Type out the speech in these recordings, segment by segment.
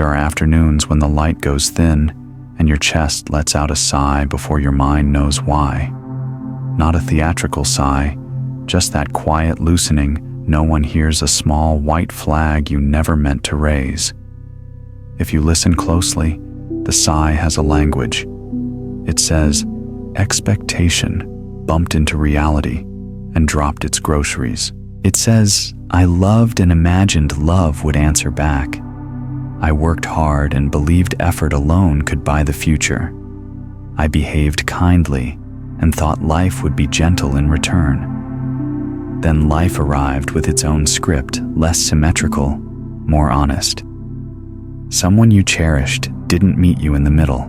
There are afternoons when the light goes thin and your chest lets out a sigh before your mind knows why. Not a theatrical sigh, just that quiet loosening. No one hears a small white flag you never meant to raise. If you listen closely, the sigh has a language. It says, expectation bumped into reality and dropped its groceries. It says, I loved and imagined love would answer back. I worked hard and believed effort alone could buy the future. I behaved kindly and thought life would be gentle in return. Then life arrived with its own script, less symmetrical, more honest. Someone you cherished didn't meet you in the middle.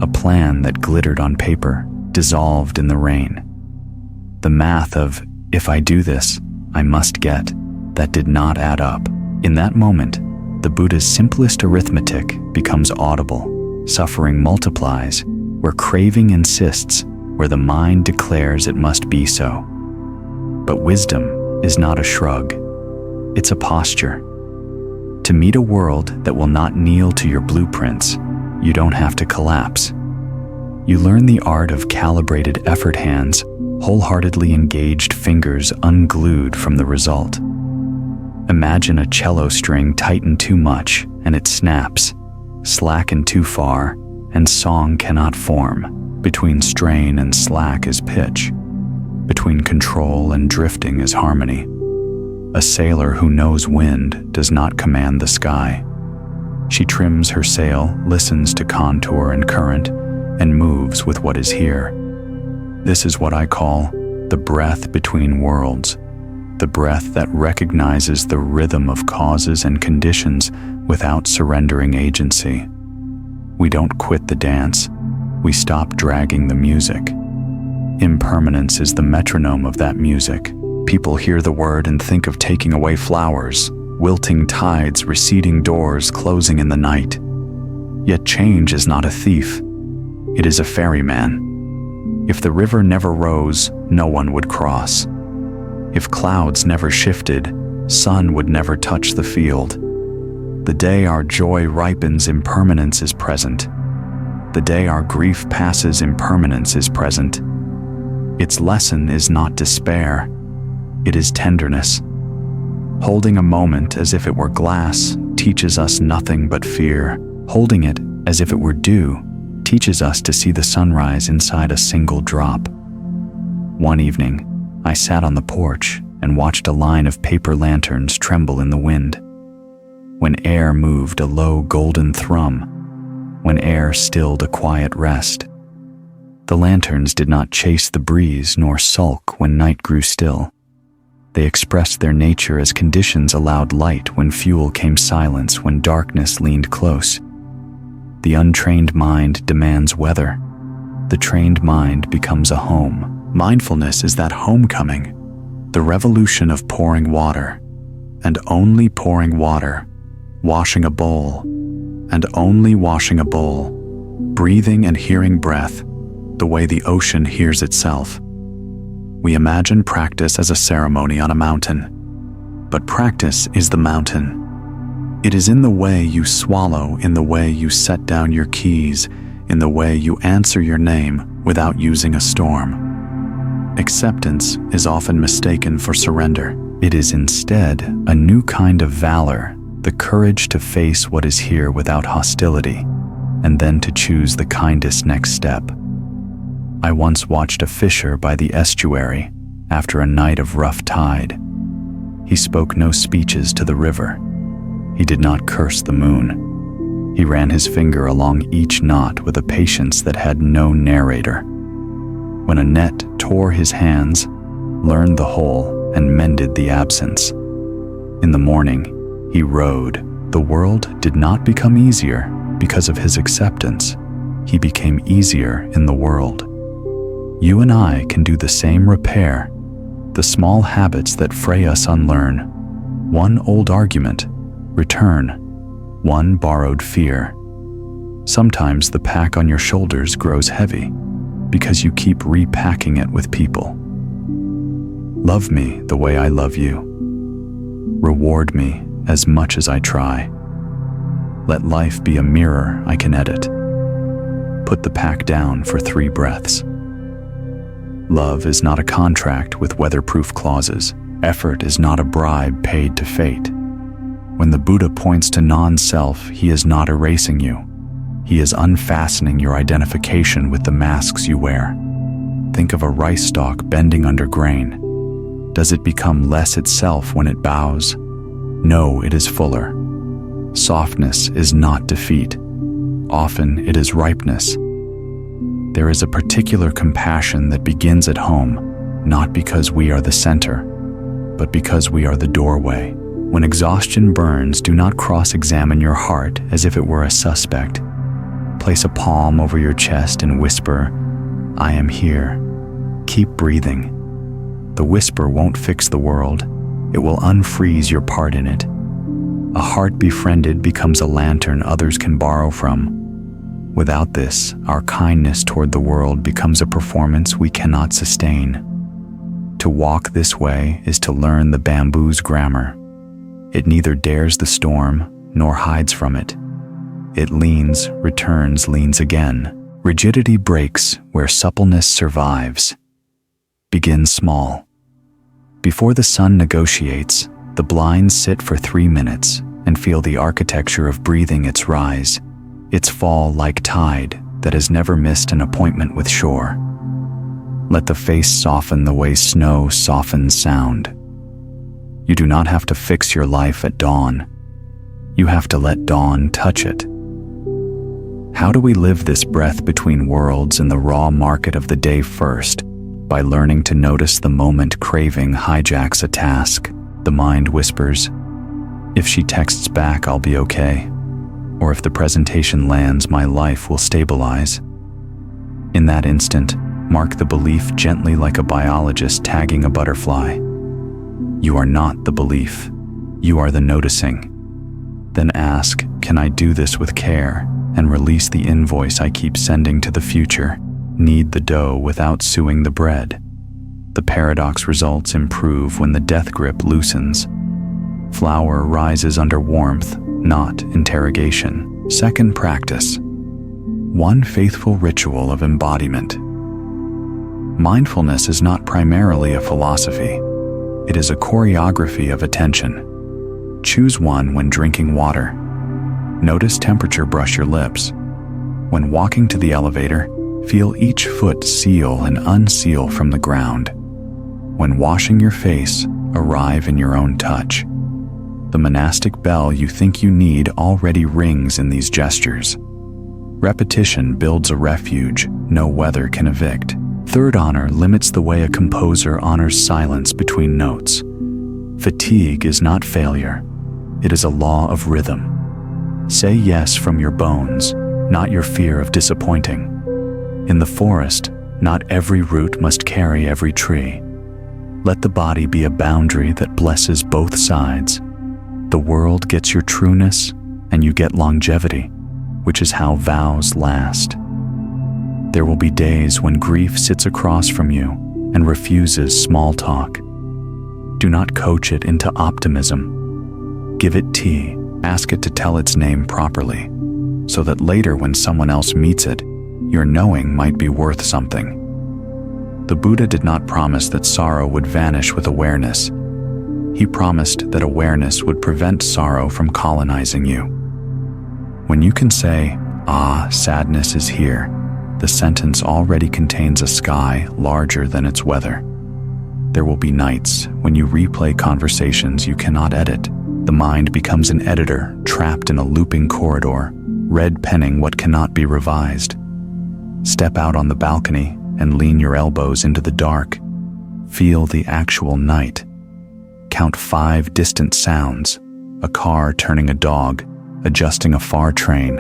A plan that glittered on paper dissolved in the rain. The math of, if I do this, I must get, that did not add up. In that moment, the Buddha's simplest arithmetic becomes audible. Suffering multiplies, where craving insists, where the mind declares it must be so. But wisdom is not a shrug. It's a posture. To meet a world that will not kneel to your blueprints, you don't have to collapse. You learn the art of calibrated effort hands, wholeheartedly engaged fingers unglued from the result. Imagine a cello string tighten too much and it snaps, slacken too far, and song cannot form. Between strain and slack is pitch. Between control and drifting is harmony. A sailor who knows wind does not command the sky. She trims her sail, listens to contour and current, and moves with what is here. This is what I call the breath between worlds, the breath that recognizes the rhythm of causes and conditions without surrendering agency. We don't quit the dance, we stop dragging the music. Impermanence is the metronome of that music. People hear the word and think of taking away flowers, wilting tides, receding doors, closing in the night. Yet change is not a thief. It is a ferryman. If the river never rose, no one would cross. If clouds never shifted, sun would never touch the field. The day our joy ripens, impermanence is present. The day our grief passes, impermanence is present. Its lesson is not despair. It is tenderness. Holding a moment as if it were glass teaches us nothing but fear. Holding it as if it were dew teaches us to see the sunrise inside a single drop. One evening, I sat on the porch and watched a line of paper lanterns tremble in the wind. When air moved a low golden thrum, when air stilled a quiet rest. The lanterns did not chase the breeze nor sulk when night grew still. They expressed their nature as conditions allowed light when fuel came silence, when darkness leaned close. The untrained mind demands weather. The trained mind becomes a home. Mindfulness is that homecoming, the revolution of pouring water, and only pouring water, washing a bowl, and only washing a bowl, breathing and hearing breath, the way the ocean hears itself. We imagine practice as a ceremony on a mountain, but practice is the mountain. It is in the way you swallow, in the way you set down your keys, in the way you answer your name without using a storm. Acceptance is often mistaken for surrender. It is instead a new kind of valor, the courage to face what is here without hostility, and then to choose the kindest next step. I once watched a fisher by the estuary after a night of rough tide. He spoke no speeches to the river. He did not curse the moon. He ran his finger along each knot with a patience that had no narrator. When a net tore his hands, learned the whole and mended the absence. In the morning, he rowed. The world did not become easier because of his acceptance. He became easier in the world. You and I can do the same repair, the small habits that fray us unlearn. One old argument, return. One borrowed fear. Sometimes the pack on your shoulders grows heavy because you keep repacking it with people. Love me the way I love you. Reward me as much as I try. Let life be a mirror I can edit. Put the pack down for 3 breaths. Love is not a contract with weatherproof clauses. Effort is not a bribe paid to fate. When the Buddha points to non-self, he is not erasing you. He is unfastening your identification with the masks you wear. Think of a rice stalk bending under grain. Does it become less itself when it bows? No, it is fuller. Softness is not defeat. Often it is ripeness. There is a particular compassion that begins at home, not because we are the center, but because we are the doorway. When exhaustion burns, do not cross-examine your heart as if it were a suspect. Place a palm over your chest and whisper, "I am here." Keep breathing. The whisper won't fix the world. It will unfreeze your part in it. A heart befriended becomes a lantern others can borrow from. Without this, our kindness toward the world becomes a performance we cannot sustain. To walk this way is to learn the bamboo's grammar. It neither dares the storm nor hides from it. It leans, returns, leans again. Rigidity breaks where suppleness survives. Begin small. Before the sun negotiates, the blinds sit for 3 minutes and feel the architecture of breathing its rise, its fall like tide that has never missed an appointment with shore. Let the face soften the way snow softens sound. You do not have to fix your life at dawn. You have to let dawn touch it. How do we live this breath between worlds in the raw market of the day first? By learning to notice the moment craving hijacks a task. The mind whispers, "If she texts back, I'll be okay." Or if the presentation lands, my life will stabilize. In that instant, mark the belief gently like a biologist tagging a butterfly. You are not the belief. You are the noticing. Then ask, can I do this with care? And release the invoice I keep sending to the future. Knead the dough without suing the bread. The paradox results improve when the death grip loosens. Flour rises under warmth, not interrogation. Second practice. One faithful ritual of embodiment. Mindfulness is not primarily a philosophy. It is a choreography of attention. Choose one when drinking water. Notice temperature, brush your lips. When walking to the elevator, feel each foot seal and unseal from the ground. When washing your face, arrive in your own touch. The monastic bell you think you need already rings in these gestures. Repetition builds a refuge no weather can evict. Third honor limits the way a composer honors silence between notes. Fatigue is not failure. It is a law of rhythm. Say yes from your bones, not your fear of disappointing. In the forest, not every root must carry every tree. Let the body be a boundary that blesses both sides. The world gets your trueness, and you get longevity, which is how vows last. There will be days when grief sits across from you and refuses small talk. Do not coach it into optimism. Give it tea, ask it to tell its name properly, so that later when someone else meets it, your knowing might be worth something. The Buddha did not promise that sorrow would vanish with awareness. He promised that awareness would prevent sorrow from colonizing you. When you can say, "Ah, sadness is here," the sentence already contains a sky larger than its weather. There will be nights when you replay conversations you cannot edit. The mind becomes an editor trapped in a looping corridor, red penning what cannot be revised. Step out on the balcony and lean your elbows into the dark. Feel the actual night. Count 5 distant sounds: a car turning a dog, adjusting a far train,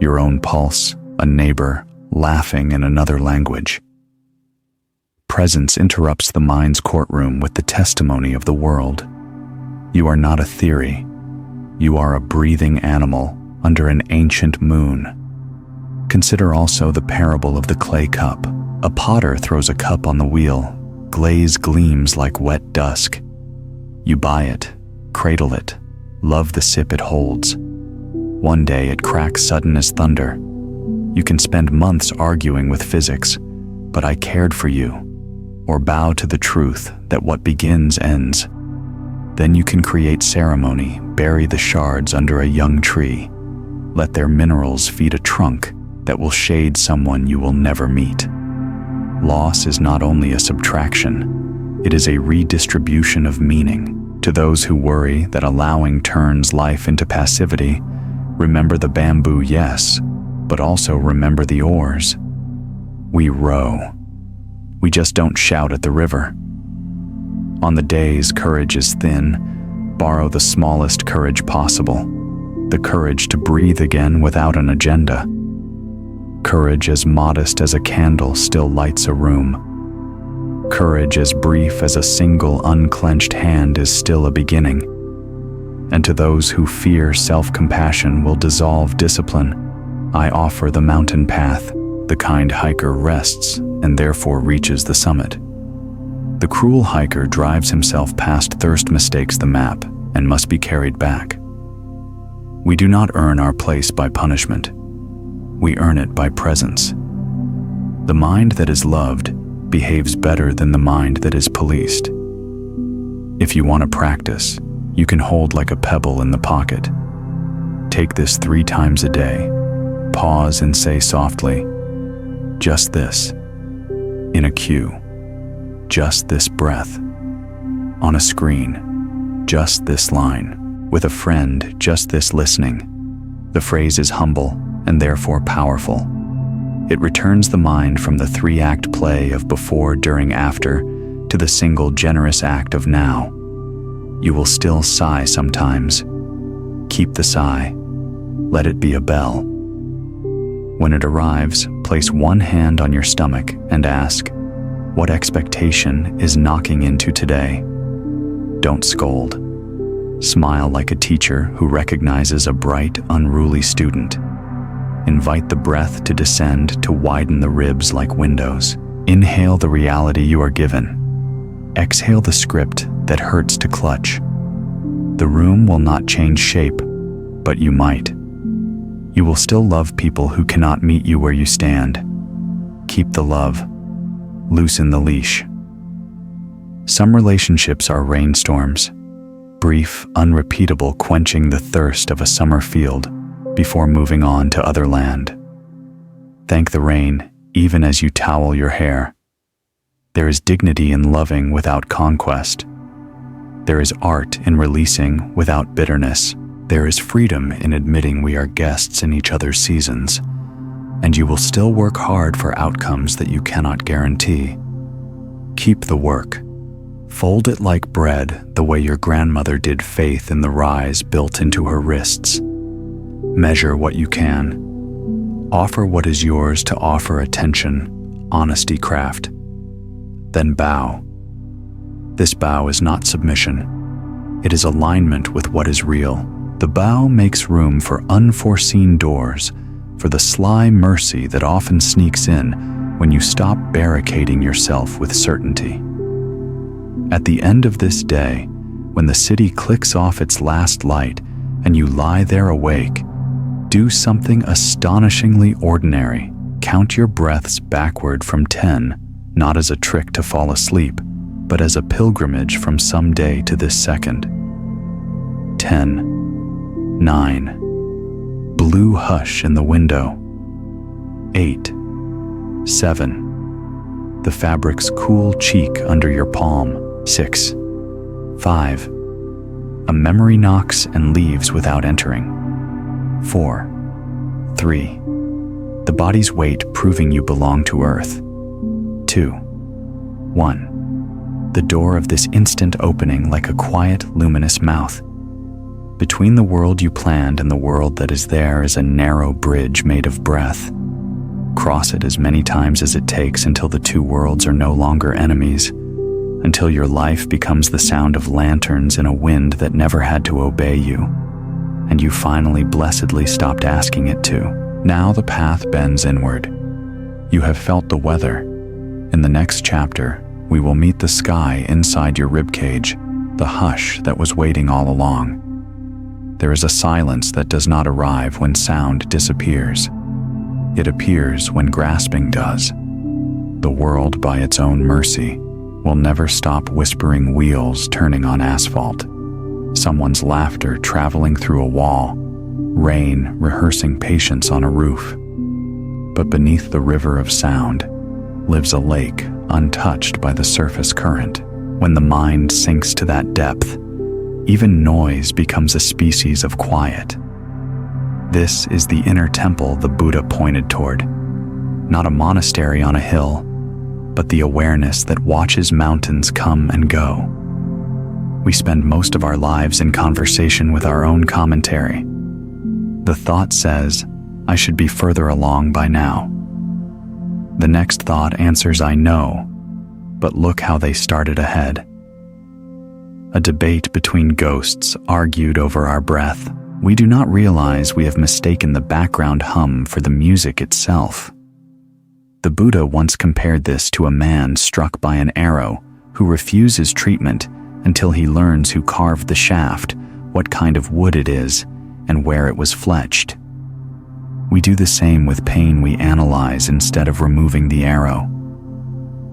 your own pulse, a neighbor laughing in another language. Presence interrupts the mind's courtroom with the testimony of the world. You are not a theory. You are a breathing animal under an ancient moon. Consider also the parable of the clay cup. A potter throws a cup on the wheel. Glaze gleams like wet dusk. You buy it, cradle it, love the sip it holds. One day it cracks sudden as thunder. You can spend months arguing with physics, but I cared for you. Or bow to the truth that what begins ends. Then you can create ceremony, bury the shards under a young tree. Let their minerals feed a trunk that will shade someone you will never meet. Loss is not only a subtraction, it is a redistribution of meaning. To those who worry that allowing turns life into passivity, remember the bamboo, yes, but also remember the oars. We row. We just don't shout at the river. On the days courage is thin, borrow the smallest courage possible. The courage to breathe again without an agenda. Courage as modest as a candle still lights a room. Courage as brief as a single unclenched hand is still a beginning. And to those who fear self-compassion will dissolve discipline, I offer the mountain path. The kind hiker rests and therefore reaches the summit. The cruel hiker drives himself past thirst, mistakes the map, and must be carried back. We do not earn our place by punishment. We earn it by presence. The mind that is loved behaves better than the mind that is policed. If you want to practice, you can hold like a pebble in the pocket. Take this 3 times a day. Pause and say softly, just this. In a queue, just this breath. On a screen, just this line. With a friend, just this listening. The phrase is humble and therefore powerful. It returns the mind from the 3-act play of before, during, after to the single generous act of now. You will still sigh sometimes. Keep the sigh. Let it be a bell. When it arrives, place one hand on your stomach and ask, what expectation is knocking into today? Don't scold. Smile like a teacher who recognizes a bright, unruly student. Invite the breath to descend to widen the ribs like windows. Inhale the reality you are given. Exhale the script that hurts to clutch. The room will not change shape, but you might. You will still love people who cannot meet you where you stand. Keep the love. Loosen the leash. Some relationships are rainstorms. Brief, unrepeatable, quenching the thirst of a summer field before moving on to other land. Thank the rain, even as you towel your hair. There is dignity in loving without conquest. There is art in releasing without bitterness. There is freedom in admitting we are guests in each other's seasons, and you will still work hard for outcomes that you cannot guarantee. Keep the work. Fold it like bread, the way your grandmother did, faith in the rise built into her wrists. Measure what you can. Offer what is yours to offer: attention, honesty, craft. Then bow. This bow is not submission. It is alignment with what is real. The bow makes room for unforeseen doors, for the sly mercy that often sneaks in when you stop barricading yourself with certainty. At the end of this day, when the city clicks off its last light and you lie there awake, do something astonishingly ordinary. Count your breaths backward from 10, not as a trick to fall asleep, but as a pilgrimage from some day to this second. 10, 9, blue hush in the window. 8, 7, the fabric's cool cheek under your palm. 6, 5, a memory knocks and leaves without entering. 4, 3, the body's weight proving you belong to earth. 2, 1, the door of this instant opening like a quiet, luminous mouth. Between the world you planned and the world that is there is a narrow bridge made of breath. Cross it as many times as it takes until the two worlds are no longer enemies, until your life becomes the sound of lanterns in a wind that never had to obey you, and you finally blessedly stopped asking it to. Now the path bends inward. You have felt the weather. In the next chapter, we will meet the sky inside your ribcage, the hush that was waiting all along. There is a silence that does not arrive when sound disappears. It appears when grasping does. The world, by its own mercy, will never stop whispering wheels turning on asphalt, someone's laughter traveling through a wall, rain rehearsing patience on a roof. But beneath the river of sound lives a lake untouched by the surface current. When the mind sinks to that depth, even noise becomes a species of quiet. This is the inner temple the Buddha pointed toward, not a monastery on a hill, but the awareness that watches mountains come and go. We spend most of our lives in conversation with our own commentary. The thought says, "I should be further along by now." The next thought answers, "I know, but look how they started ahead." A debate between ghosts argued over our breath. We do not realize we have mistaken the background hum for the music itself. The Buddha once compared this to a man struck by an arrow who refuses treatment until he learns who carved the shaft, what kind of wood it is, and where it was fletched. We do the same with pain we analyze instead of removing the arrow.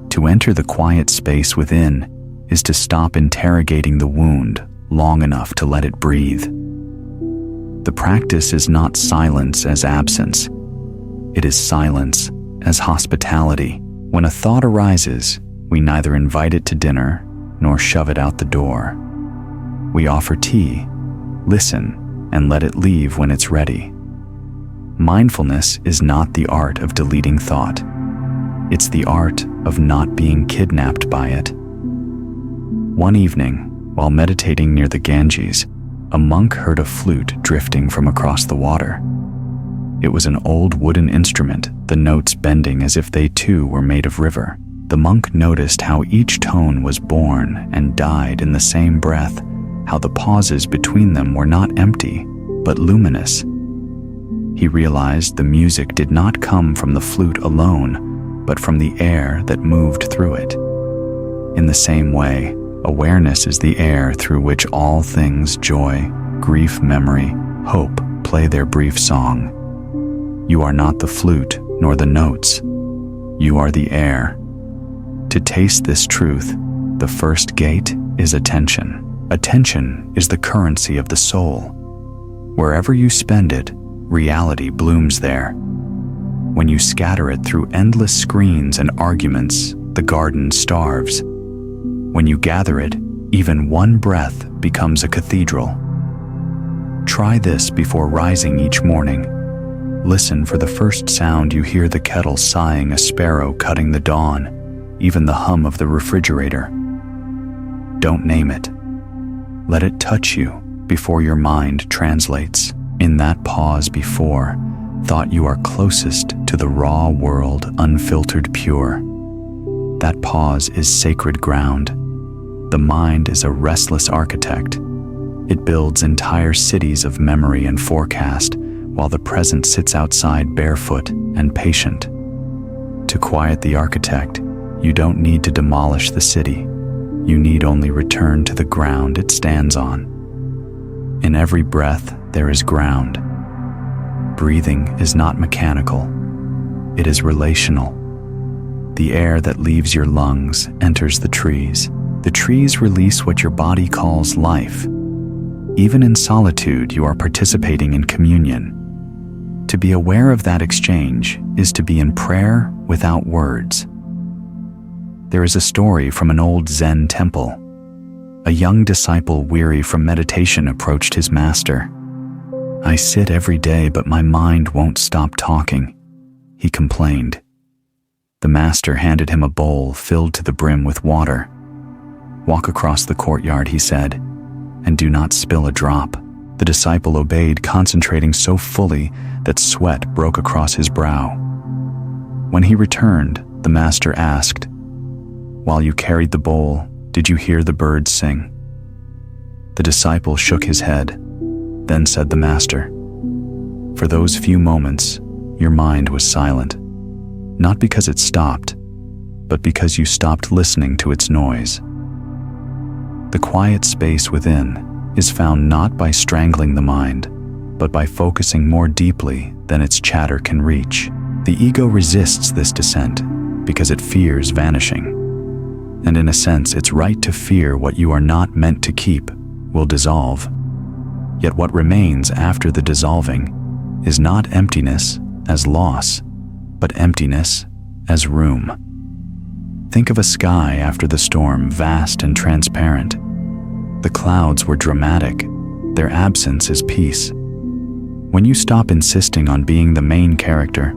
To enter the quiet space within is to stop interrogating the wound long enough to let it breathe. The practice is not silence as absence. It is silence as hospitality. When a thought arises, we neither invite it to dinner nor shove it out the door. We offer tea, listen, and let it leave when it's ready. Mindfulness is not the art of deleting thought. It's the art of not being kidnapped by it. One evening, while meditating near the Ganges, a monk heard a flute drifting from across the water. It was an old wooden instrument, the notes bending as if they too were made of river. The monk noticed how each tone was born and died in the same breath, how the pauses between them were not empty, but luminous. He realized the music did not come from the flute alone, but from the air that moved through it. In the same way, awareness is the air through which all things, joy, grief, memory, hope, play their brief song. You are not the flute nor the notes. You are the air. To taste this truth, the first gate is attention. Attention is the currency of the soul. Wherever you spend it, reality blooms there. When you scatter it through endless screens and arguments, the garden starves. When you gather it, even one breath becomes a cathedral. Try this before rising each morning. Listen for the first sound you hear: the kettle sighing, a sparrow cutting the dawn, even the hum of the refrigerator. Don't name it. Let it touch you before your mind translates. In that pause before thought, you are closest to the raw world, unfiltered, pure. That pause is sacred ground. The mind is a restless architect. It builds entire cities of memory and forecast, while the present sits outside barefoot and patient. To quiet the architect, you don't need to demolish the city. You need only return to the ground it stands on. In every breath, there is ground. Breathing is not mechanical. It is relational. The air that leaves your lungs enters the trees. The trees release what your body calls life. Even in solitude, you are participating in communion. To be aware of that exchange is to be in prayer without words. There is a story from an old Zen temple. A young disciple, weary from meditation, approached his master. "I sit every day, but my mind won't stop talking," he complained. The master handed him a bowl filled to the brim with water. "Walk across the courtyard," he said, "and do not spill a drop." The disciple obeyed, concentrating so fully that sweat broke across his brow. When he returned, the master asked, "While you carried the bowl, did you hear the birds sing?" The disciple shook his head. Then said the master, "For those few moments, your mind was silent, not because it stopped, but because you stopped listening to its noise." The quiet space within is found not by strangling the mind, but by focusing more deeply than its chatter can reach. The ego resists this descent because it fears vanishing. And in a sense, its right to fear what you are not meant to keep will dissolve. Yet what remains after the dissolving is not emptiness as loss, but emptiness as room. Think of a sky after the storm, vast and transparent. The clouds were dramatic. Their absence is peace. When you stop insisting on being the main character,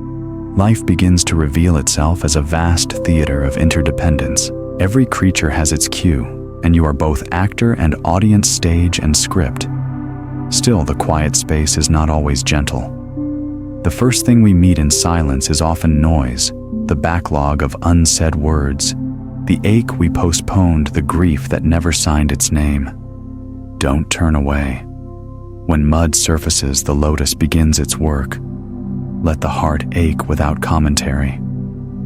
life begins to reveal itself as a vast theater of interdependence. Every creature has its cue, and you are both actor and audience, stage and script. Still, the quiet space is not always gentle. The first thing we meet in silence is often noise, the backlog of unsaid words, the ache we postponed, the grief that never signed its name. Don't turn away. When mud surfaces, the lotus begins its work. Let the heart ache without commentary.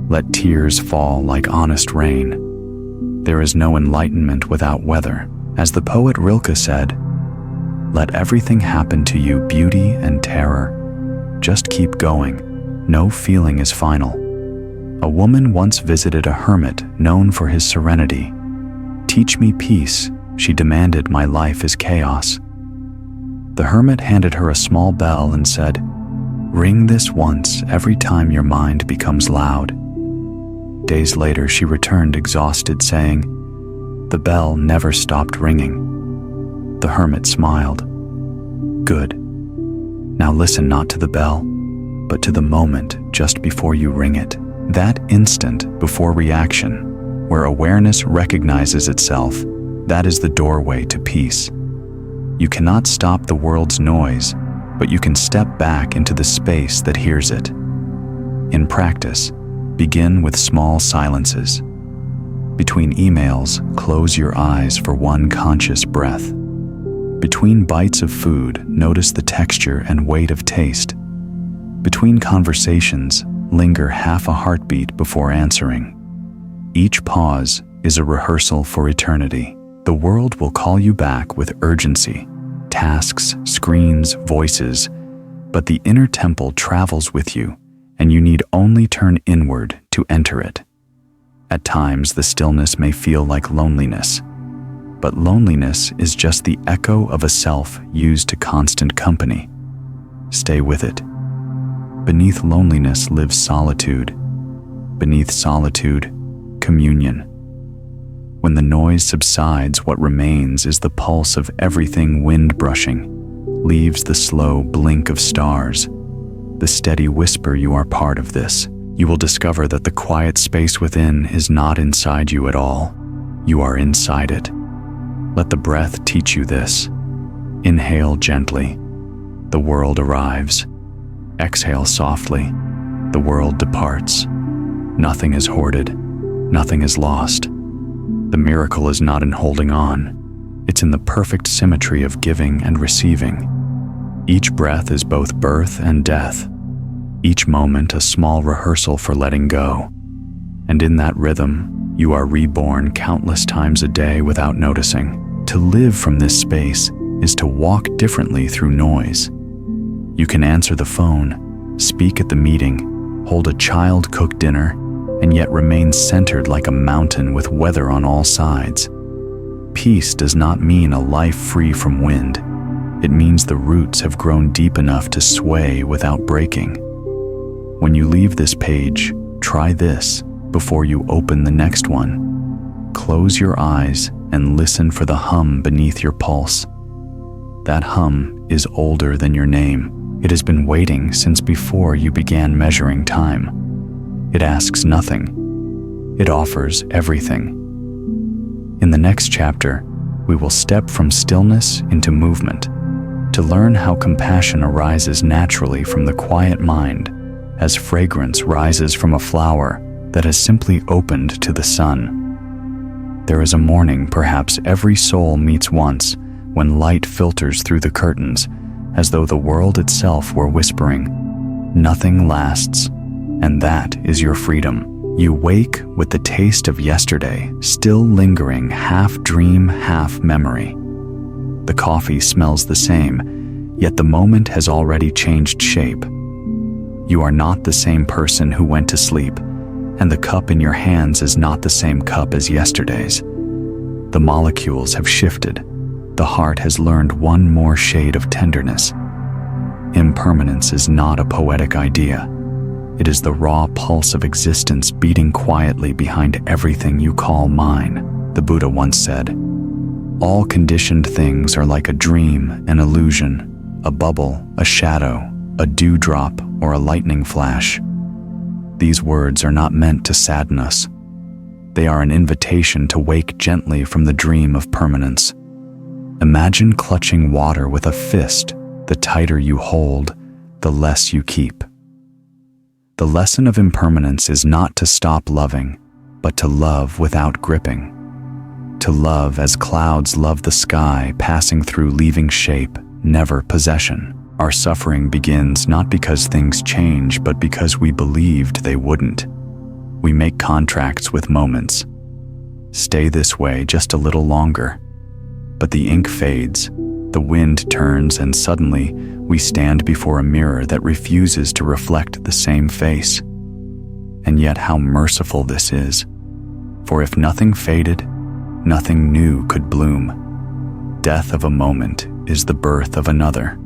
Let tears fall like honest rain. There is no enlightenment without weather. As the poet Rilke said, let everything happen to you, beauty and terror. Just keep going. No feeling is final. A woman once visited a hermit known for his serenity. Teach me peace, she demanded. My life is chaos. The hermit handed her a small bell and said, ring this once every time your mind becomes loud. Days later, she returned exhausted, saying, the bell never stopped ringing. The hermit smiled. Good. Now listen not to the bell, but to the moment just before you ring it. That instant before reaction, where awareness recognizes itself, that is the doorway to peace. You cannot stop the world's noise, but you can step back into the space that hears it. In practice, begin with small silences. Between emails, close your eyes for one conscious breath. Between bites of food, notice the texture and weight of taste. Between conversations, linger half a heartbeat before answering. Each pause is a rehearsal for eternity. The world will call you back with urgency, tasks, screens, voices, but the inner temple travels with you, and you need only turn inward to enter it. At times, the stillness may feel like loneliness, but loneliness is just the echo of a self used to constant company. Stay with it. Beneath loneliness lives solitude. Beneath solitude, communion. When the noise subsides, what remains is the pulse of everything. Wind brushing, leaves the slow blink of stars, the steady whisper you are part of this. You will discover that the quiet space within is not inside you at all. You are inside it. Let the breath teach you this. Inhale gently. The world arrives. Exhale softly. The world departs. Nothing is hoarded. Nothing is lost. The miracle is not in holding on. It's in the perfect symmetry of giving and receiving. Each breath is both birth and death. Each moment a small rehearsal for letting go. And in that rhythm, you are reborn countless times a day without noticing. To live from this space is to walk differently through noise. You can answer the phone, speak at the meeting, hold a child-cooked dinner, and yet remain centered like a mountain with weather on all sides. Peace does not mean a life free from wind. It means the roots have grown deep enough to sway without breaking. When you leave this page, try this before you open the next one. Close your eyes and listen for the hum beneath your pulse. That hum is older than your name. It has been waiting since before you began measuring time. It asks nothing. It offers everything. In the next chapter, we will step from stillness into movement to learn how compassion arises naturally from the quiet mind, as fragrance rises from a flower that has simply opened to the sun. There is a morning perhaps every soul meets once, when light filters through the curtains, as though the world itself were whispering, "Nothing lasts," and that is your freedom. You wake with the taste of yesterday, still lingering, half dream, half memory. The coffee smells the same, yet the moment has already changed shape. You are not the same person who went to sleep, and the cup in your hands is not the same cup as yesterday's. The molecules have shifted. The heart has learned one more shade of tenderness. Impermanence is not a poetic idea. It is the raw pulse of existence beating quietly behind everything you call mine. The Buddha once said, "All conditioned things are like a dream, an illusion, a bubble, a shadow, a dewdrop, or a lightning flash." These words are not meant to sadden us. They are an invitation to wake gently from the dream of permanence. Imagine clutching water with a fist. The tighter you hold, the less you keep. The lesson of impermanence is not to stop loving, but to love without gripping. To love as clouds love the sky, passing through, leaving shape, never possession. Our suffering begins not because things change, but because we believed they wouldn't. We make contracts with moments. Stay this way just a little longer. But the ink fades, the wind turns, and suddenly we stand before a mirror that refuses to reflect the same face. And yet how merciful this is. For if nothing faded, nothing new could bloom. Death of a moment is the birth of another.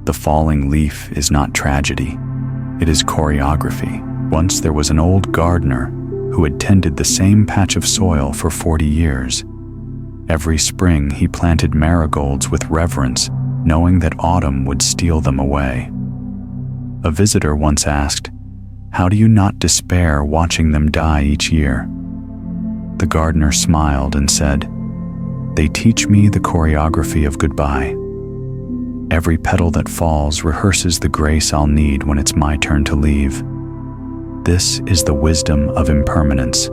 The falling leaf is not tragedy. It is choreography. Once there was an old gardener who had tended the same patch of soil for 40 years. Every spring he planted marigolds with reverence, knowing that autumn would steal them away. A visitor once asked, "How do you not despair watching them die each year?" The gardener smiled and said, "They teach me the choreography of goodbye. Every petal that falls rehearses the grace I'll need when it's my turn to leave." This is the wisdom of impermanence.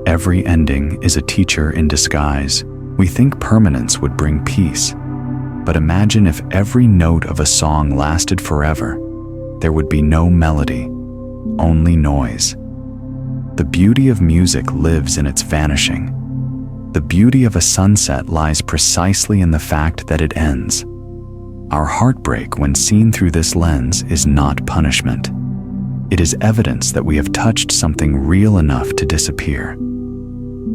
Every ending is a teacher in disguise. We think permanence would bring peace, but imagine if every note of a song lasted forever. There would be no melody, only noise. The beauty of music lives in its vanishing. The beauty of a sunset lies precisely in the fact that it ends. Our heartbreak, when seen through this lens, is not punishment. It is evidence that we have touched something real enough to disappear.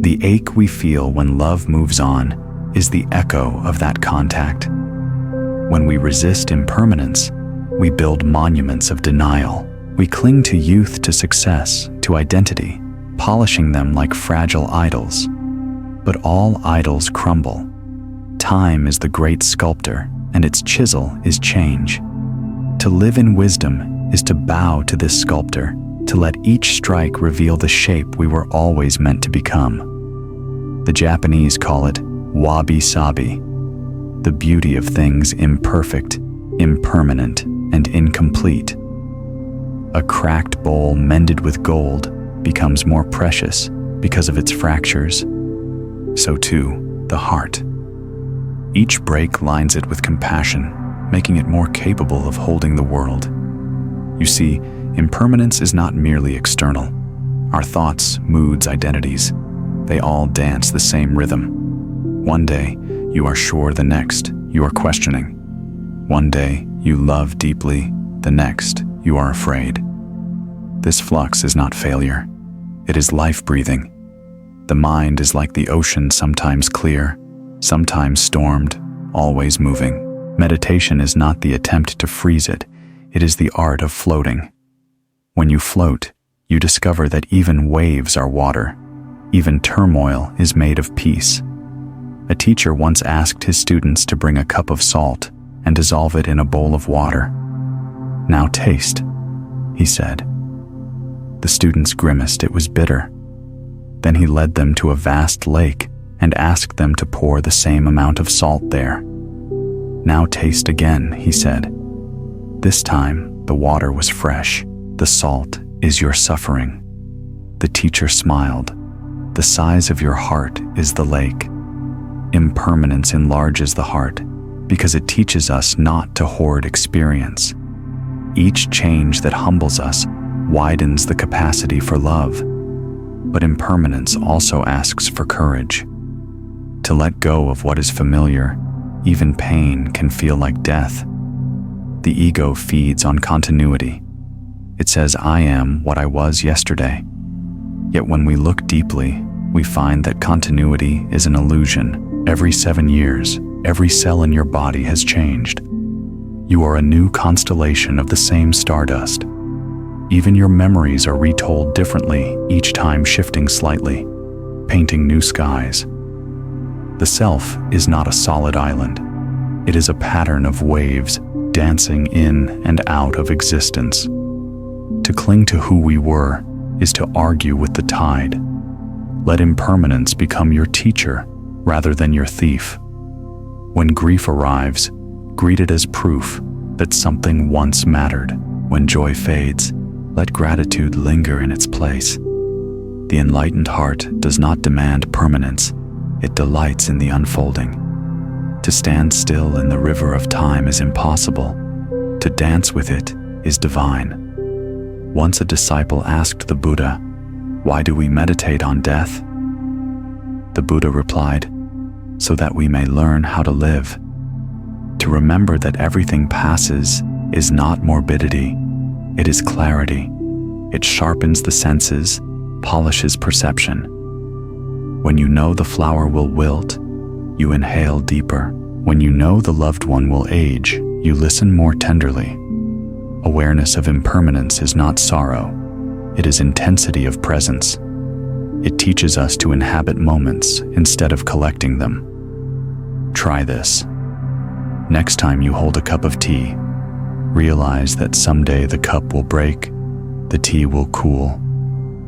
The ache we feel when love moves on is the echo of that contact. When we resist impermanence, we build monuments of denial. We cling to youth, to success, to identity, polishing them like fragile idols. But all idols crumble. Time is the great sculptor, and its chisel is change. To live in wisdom is to bow to this sculptor, to let each strike reveal the shape we were always meant to become. The Japanese call it wabi-sabi, the beauty of things imperfect, impermanent, and incomplete. A cracked bowl mended with gold becomes more precious because of its fractures. So too, the heart. Each break lines it with compassion, making it more capable of holding the world. You see, impermanence is not merely external. Our thoughts, moods, identities, they all dance the same rhythm. One day, you are sure, the next, you are questioning. One day, you love deeply, the next, you are afraid. This flux is not failure. It is life breathing. The mind is like the ocean, sometimes clear, sometimes stormed, always moving. Meditation is not the attempt to freeze it. It is the art of floating. When you float, you discover that even waves are water. Even turmoil is made of peace. A teacher once asked his students to bring a cup of salt and dissolve it in a bowl of water. "Now taste," he said. The students grimaced. It was bitter. Then he led them to a vast lake and asked them to pour the same amount of salt there. "Now taste again," he said. This time, the water was fresh. "The salt is your suffering." The teacher smiled. "The size of your heart is the lake." Impermanence enlarges the heart because it teaches us not to hoard experience. Each change that humbles us widens the capacity for love. But impermanence also asks for courage. To let go of what is familiar, even pain can feel like death. The ego feeds on continuity. It says, I am what I was yesterday. Yet when we look deeply, we find that continuity is an illusion. Every 7 years, every cell in your body has changed. You are a new constellation of the same stardust. Even your memories are retold differently, each time shifting slightly, painting new skies. The self is not a solid island. It is a pattern of waves dancing in and out of existence. To cling to who we were is to argue with the tide. Let impermanence become your teacher rather than your thief. When grief arrives, greet it as proof that something once mattered. When joy fades, let gratitude linger in its place. The enlightened heart does not demand permanence, it delights in the unfolding. To stand still in the river of time is impossible. To dance with it is divine. Once a disciple asked the Buddha, "Why do we meditate on death?" The Buddha replied, "So that we may learn how to live." To remember that everything passes is not morbidity, it is clarity. It sharpens the senses, polishes perception. When you know the flower will wilt, you inhale deeper. When you know the loved one will age, you listen more tenderly. Awareness of impermanence is not sorrow, it is intensity of presence. It teaches us to inhabit moments instead of collecting them. Try this. Next time you hold a cup of tea, realize that someday the cup will break, the tea will cool,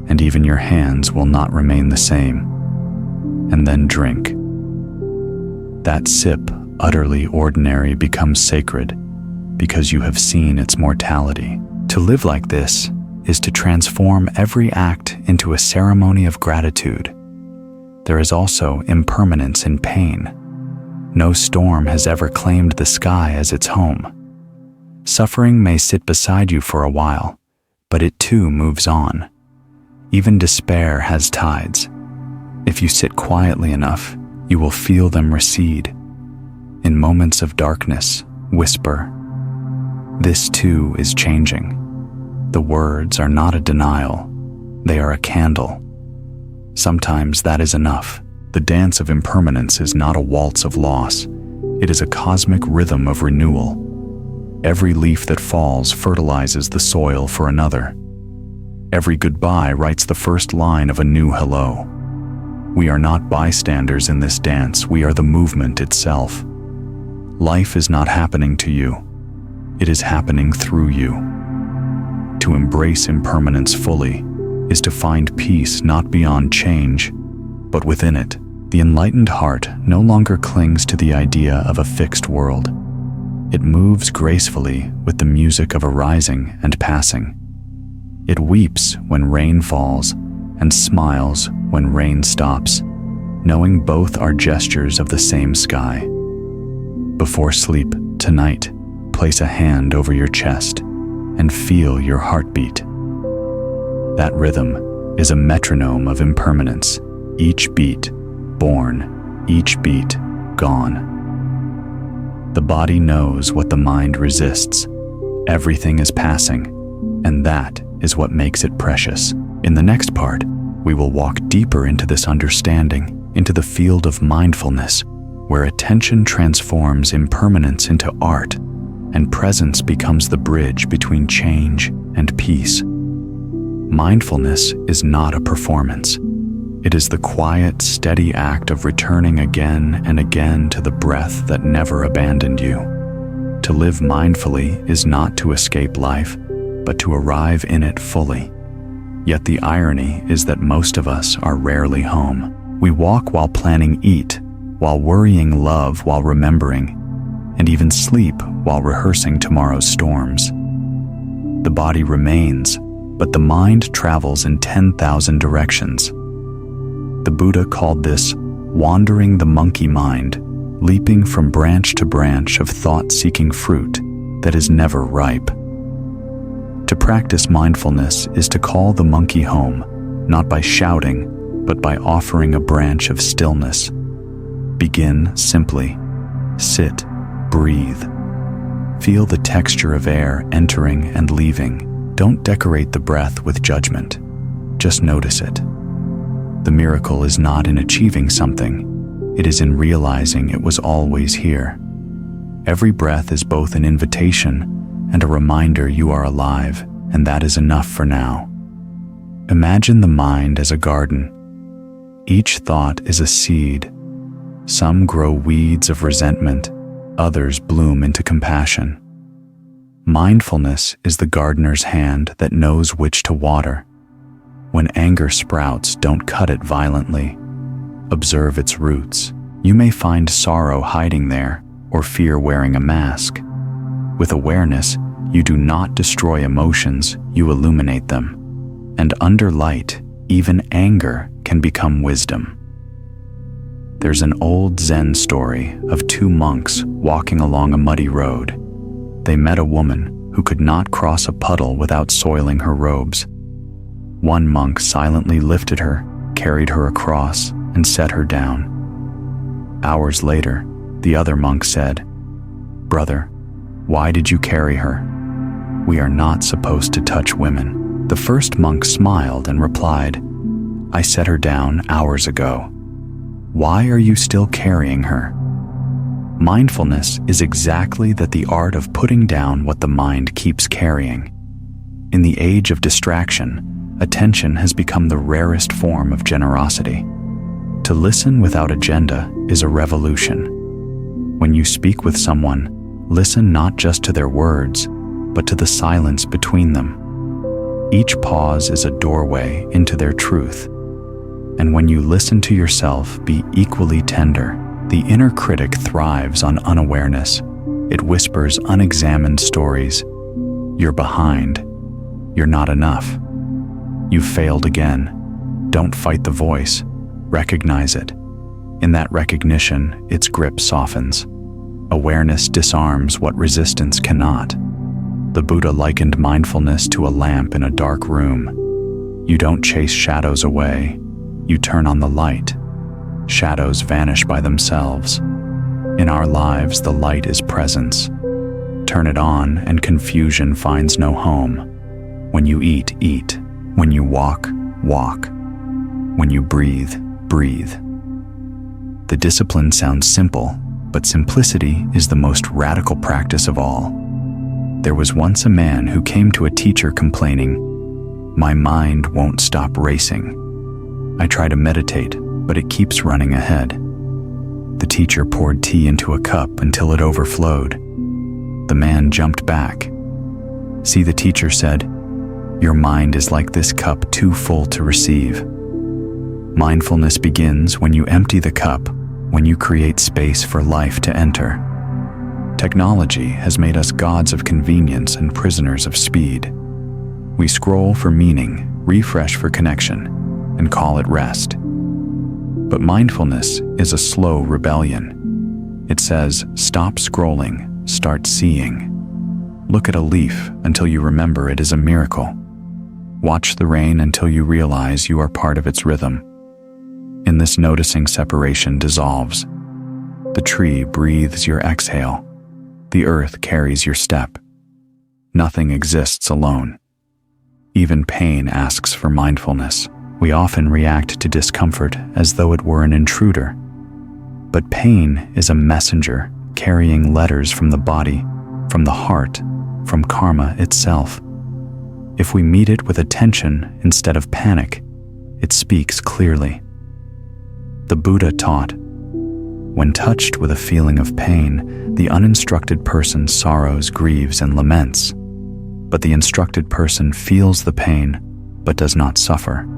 and even your hands will not remain the same. And then drink. That sip, utterly ordinary, becomes sacred because you have seen its mortality. To live like this is to transform every act into a ceremony of gratitude. There is also impermanence in pain. No storm has ever claimed the sky as its home. Suffering may sit beside you for a while, but it too moves on. Even despair has tides. If you sit quietly enough, you will feel them recede. In moments of darkness, whisper, "This too is changing." The words are not a denial, they are a candle. Sometimes that is enough. The dance of impermanence is not a waltz of loss, it is a cosmic rhythm of renewal. Every leaf that falls fertilizes the soil for another. Every goodbye writes the first line of a new hello. We are not bystanders in this dance, we are the movement itself. Life is not happening to you, it is happening through you. To embrace impermanence fully is to find peace not beyond change, but within it. The enlightened heart no longer clings to the idea of a fixed world. It moves gracefully with the music of arising and passing. It weeps when rain falls and smiles when rain stops, knowing both are gestures of the same sky. Before sleep tonight, place a hand over your chest and feel your heartbeat. That rhythm is a metronome of impermanence, each beat born, each beat gone. The body knows what the mind resists. Everything is passing, and that is what makes it precious. In the next part, we will walk deeper into this understanding, into the field of mindfulness, where attention transforms impermanence into art, and presence becomes the bridge between change and peace. Mindfulness is not a performance. It is the quiet, steady act of returning again and again to the breath that never abandoned you. To live mindfully is not to escape life, but to arrive in it fully. Yet the irony is that most of us are rarely home. We walk while planning eat, while worrying love while remembering, and even sleep while rehearsing tomorrow's storms. The body remains, but the mind travels in 10,000 directions. The Buddha called this wandering the monkey mind, leaping from branch to branch of thought-seeking fruit that is never ripe. To practice mindfulness is to call the monkey home, not by shouting, but by offering a branch of stillness. Begin simply. Sit, breathe. Feel the texture of air entering and leaving. Don't decorate the breath with judgment. Just notice it. The miracle is not in achieving something. It is in realizing it was always here. Every breath is both an invitation and a reminder you are alive, and that is enough for now. Imagine the mind as a garden. Each thought is a seed. Some grow weeds of resentment, others bloom into compassion. Mindfulness is the gardener's hand that knows which to water. When anger sprouts, don't cut it violently. Observe its roots. You may find sorrow hiding there, or fear wearing a mask. With awareness, you do not destroy emotions, you illuminate them. And under light, even anger can become wisdom. There's an old Zen story of two monks walking along a muddy road. They met a woman who could not cross a puddle without soiling her robes. One monk silently lifted her, carried her across, and set her down. Hours later, the other monk said, "Brother, why did you carry her? We are not supposed to touch women." The first monk smiled and replied, "I set her down hours ago. Why are you still carrying her?" Mindfulness is exactly that, the art of putting down what the mind keeps carrying. In the age of distraction, attention has become the rarest form of generosity. To listen without agenda is a revolution. When you speak with someone, listen not just to their words, but to the silence between them. Each pause is a doorway into their truth. And when you listen to yourself, be equally tender. The inner critic thrives on unawareness. It whispers unexamined stories. You're behind. You're not enough. You've failed again. Don't fight the voice. Recognize it. In that recognition, its grip softens. Awareness disarms what resistance cannot. The Buddha likened mindfulness to a lamp in a dark room. You don't chase shadows away. You turn on the light. Shadows vanish by themselves. In our lives, the light is presence. Turn it on and confusion finds no home. When you eat, eat. When you walk, walk. When you breathe, breathe. The discipline sounds simple, but simplicity is the most radical practice of all. There was once a man who came to a teacher complaining, "My mind won't stop racing. I try to meditate, but it keeps running ahead." The teacher poured tea into a cup until it overflowed. The man jumped back. "See," the teacher said, "your mind is like this cup, too full to receive." Mindfulness begins when you empty the cup, when you create space for life to enter. Technology has made us gods of convenience and prisoners of speed. We scroll for meaning, refresh for connection, and call it rest. But mindfulness is a slow rebellion. It says, stop scrolling, start seeing. Look at a leaf until you remember it is a miracle. Watch the rain until you realize you are part of its rhythm. In this noticing, separation dissolves. The tree breathes your exhale. The earth carries your step. Nothing exists alone. Even pain asks for mindfulness. We often react to discomfort as though it were an intruder. But pain is a messenger carrying letters from the body, from the heart, from karma itself. If we meet it with attention instead of panic, it speaks clearly. The Buddha taught, when touched with a feeling of pain, the uninstructed person sorrows, grieves, and laments. But the instructed person feels the pain, but does not suffer.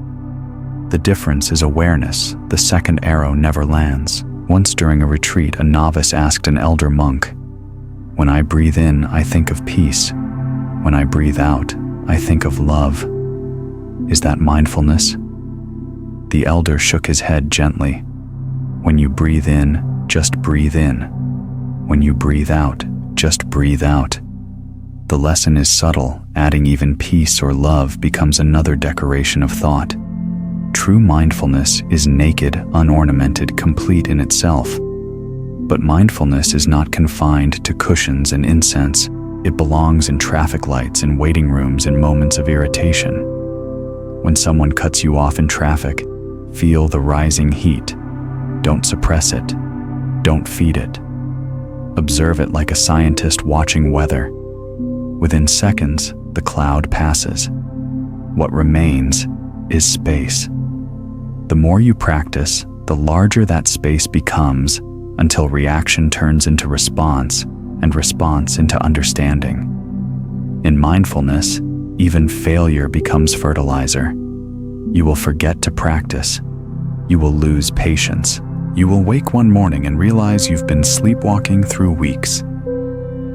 The difference is awareness. The second arrow never lands. Once during a retreat, a novice asked an elder monk, "When I breathe in, I think of peace. When I breathe out, I think of love. Is that mindfulness?" The elder shook his head gently. When you breathe in, just breathe in. When you breathe out, just breathe out. The lesson is subtle. Adding even peace or love becomes another decoration of thought. True mindfulness is naked, unornamented, complete in itself. But mindfulness is not confined to cushions and incense. It belongs in traffic lights, in waiting rooms, in moments of irritation. When someone cuts you off in traffic, feel the rising heat. Don't suppress it. Don't feed it. Observe it like a scientist watching weather. Within seconds, the cloud passes. What remains is space. The more you practice, the larger that space becomes, until reaction turns into response, and response into understanding. In mindfulness, even failure becomes fertilizer. You will forget to practice. You will lose patience. You will wake one morning and realize you've been sleepwalking through weeks.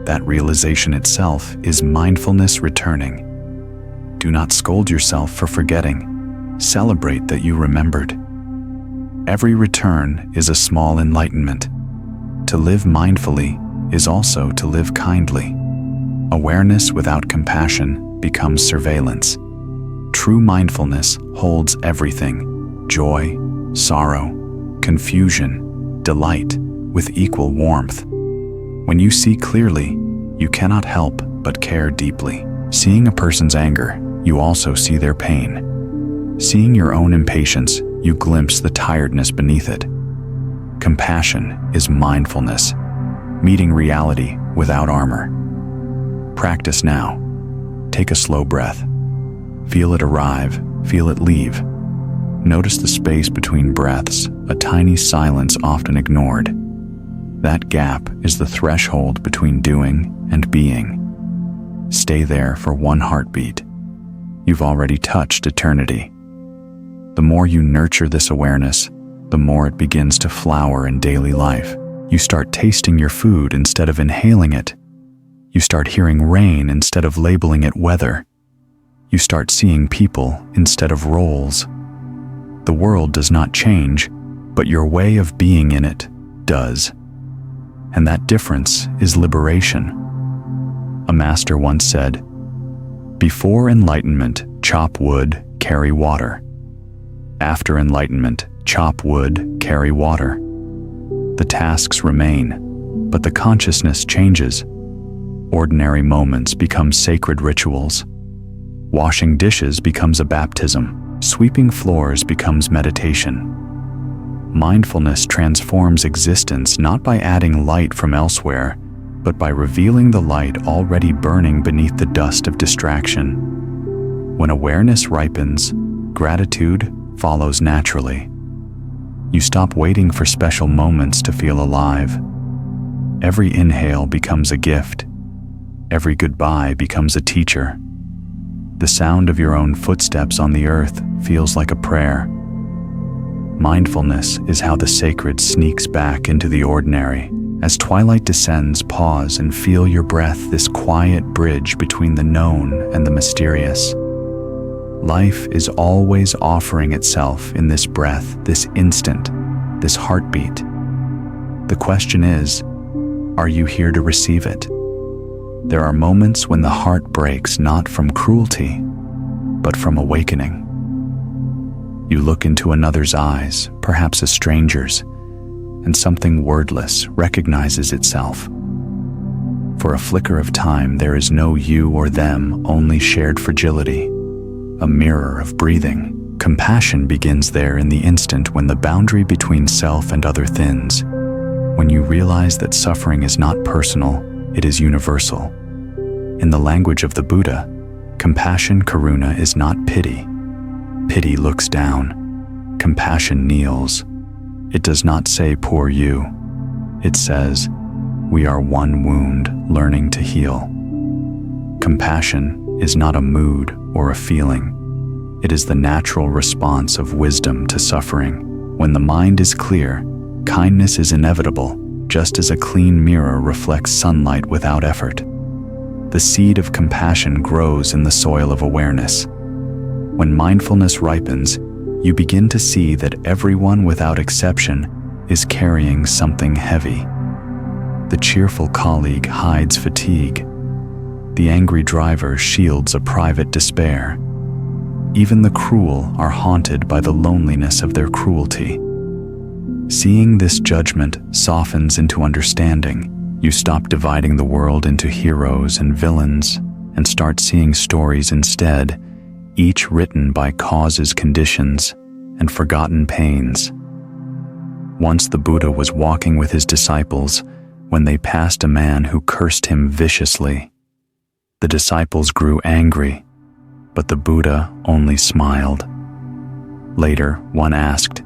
That realization itself is mindfulness returning. Do not scold yourself for forgetting. Celebrate that you remembered. Every return is a small enlightenment. To live mindfully is also to live kindly. Awareness without compassion becomes surveillance. True mindfulness holds everything: joy, sorrow, confusion, delight, with equal warmth. When you see clearly, you cannot help but care deeply. Seeing a person's anger, you also see their pain. Seeing your own impatience, you glimpse the tiredness beneath it. Compassion is mindfulness, meeting reality without armor. Practice now. Take a slow breath. Feel it arrive, feel it leave. Notice the space between breaths, a tiny silence often ignored. That gap is the threshold between doing and being. Stay there for one heartbeat. You've already touched eternity. The more you nurture this awareness, the more it begins to flower in daily life. You start tasting your food instead of inhaling it. You start hearing rain instead of labeling it weather. You start seeing people instead of roles. The world does not change, but your way of being in it does. And that difference is liberation. A master once said, "Before enlightenment, chop wood, carry water. After enlightenment, chop wood, carry water." The tasks remain, but the consciousness changes. Ordinary moments become sacred rituals. Washing dishes becomes a baptism. Sweeping floors becomes meditation. Mindfulness transforms existence not by adding light from elsewhere, but by revealing the light already burning beneath the dust of distraction. When awareness ripens, gratitude follows naturally. You stop waiting for special moments to feel alive. Every inhale becomes a gift. Every goodbye becomes a teacher. The sound of your own footsteps on the earth feels like a prayer. Mindfulness is how the sacred sneaks back into the ordinary. As twilight descends, pause and feel your breath, this quiet bridge between the known and the mysterious. Life is always offering itself in this breath, this instant, this heartbeat. The question is, are you here to receive it? There are moments when the heart breaks not from cruelty, but from awakening. You look into another's eyes, perhaps a stranger's, and something wordless recognizes itself. For a flicker of time, there is no you or them, only shared fragility, a mirror of breathing. Compassion begins there in the instant when the boundary between self and other thins, when you realize that suffering is not personal, it is universal. In the language of the Buddha, compassion, karuna, is not pity. Pity looks down. Compassion kneels. It does not say, poor you. It says, we are one wound learning to heal. Compassion is not a mood or a feeling. It is the natural response of wisdom to suffering. When the mind is clear, kindness is inevitable, just as a clean mirror reflects sunlight without effort. The seed of compassion grows in the soil of awareness. When mindfulness ripens, you begin to see that everyone without exception is carrying something heavy. The cheerful colleague hides fatigue. The angry driver shields a private despair. Even the cruel are haunted by the loneliness of their cruelty. Seeing this judgment softens into understanding. You stop dividing the world into heroes and villains and start seeing stories instead, each written by causes, conditions, and forgotten pains. Once the Buddha was walking with his disciples when they passed a man who cursed him viciously. The disciples grew angry, but the Buddha only smiled. Later, one asked,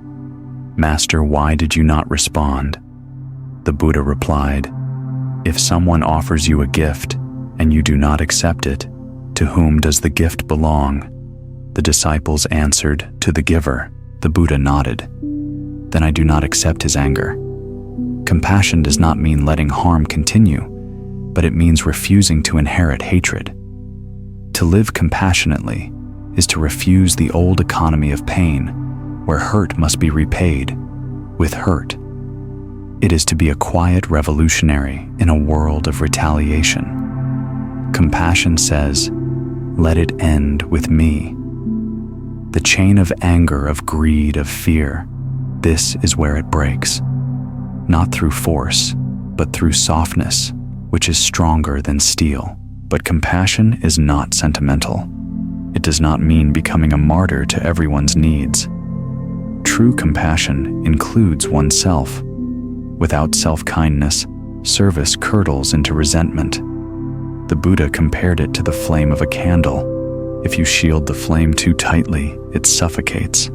"Master, why did you not respond?" The Buddha replied, "If someone offers you a gift and you do not accept it, to whom does the gift belong?" The disciples answered, "To the giver." The Buddha nodded. "Then I do not accept his anger." Compassion does not mean letting harm continue, but it means refusing to inherit hatred. To live compassionately is to refuse the old economy of pain, where hurt must be repaid with hurt. It is to be a quiet revolutionary in a world of retaliation. Compassion says, "Let it end with me." The chain of anger, of greed, of fear, this is where it breaks. Not through force, but through softness, which is stronger than steel. But compassion is not sentimental. It does not mean becoming a martyr to everyone's needs. True compassion includes oneself. Without self-kindness, service curdles into resentment. The Buddha compared it to the flame of a candle. If you shield the flame too tightly, it suffocates.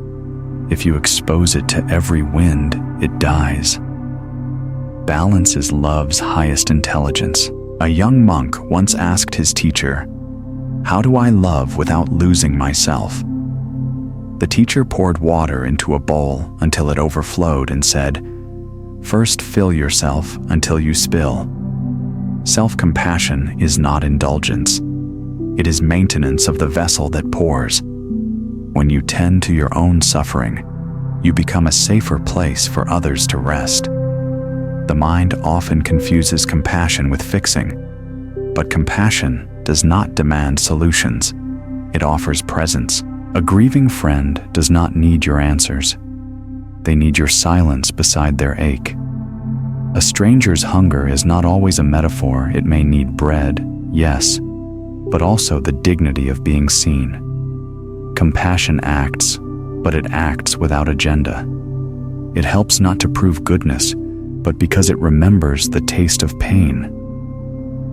If you expose it to every wind, it dies. Balance is love's highest intelligence. A young monk once asked his teacher, "How do I love without losing myself?" The teacher poured water into a bowl until it overflowed and said, "First fill yourself until you spill." Self-compassion is not indulgence. It is maintenance of the vessel that pours. When you tend to your own suffering, you become a safer place for others to rest. The mind often confuses compassion with fixing, but compassion does not demand solutions. It offers presence. A grieving friend does not need your answers. They need your silence beside their ache. A stranger's hunger is not always a metaphor. It may need bread, yes, but also the dignity of being seen. Compassion acts, but it acts without agenda. It helps not to prove goodness, but because it remembers the taste of pain.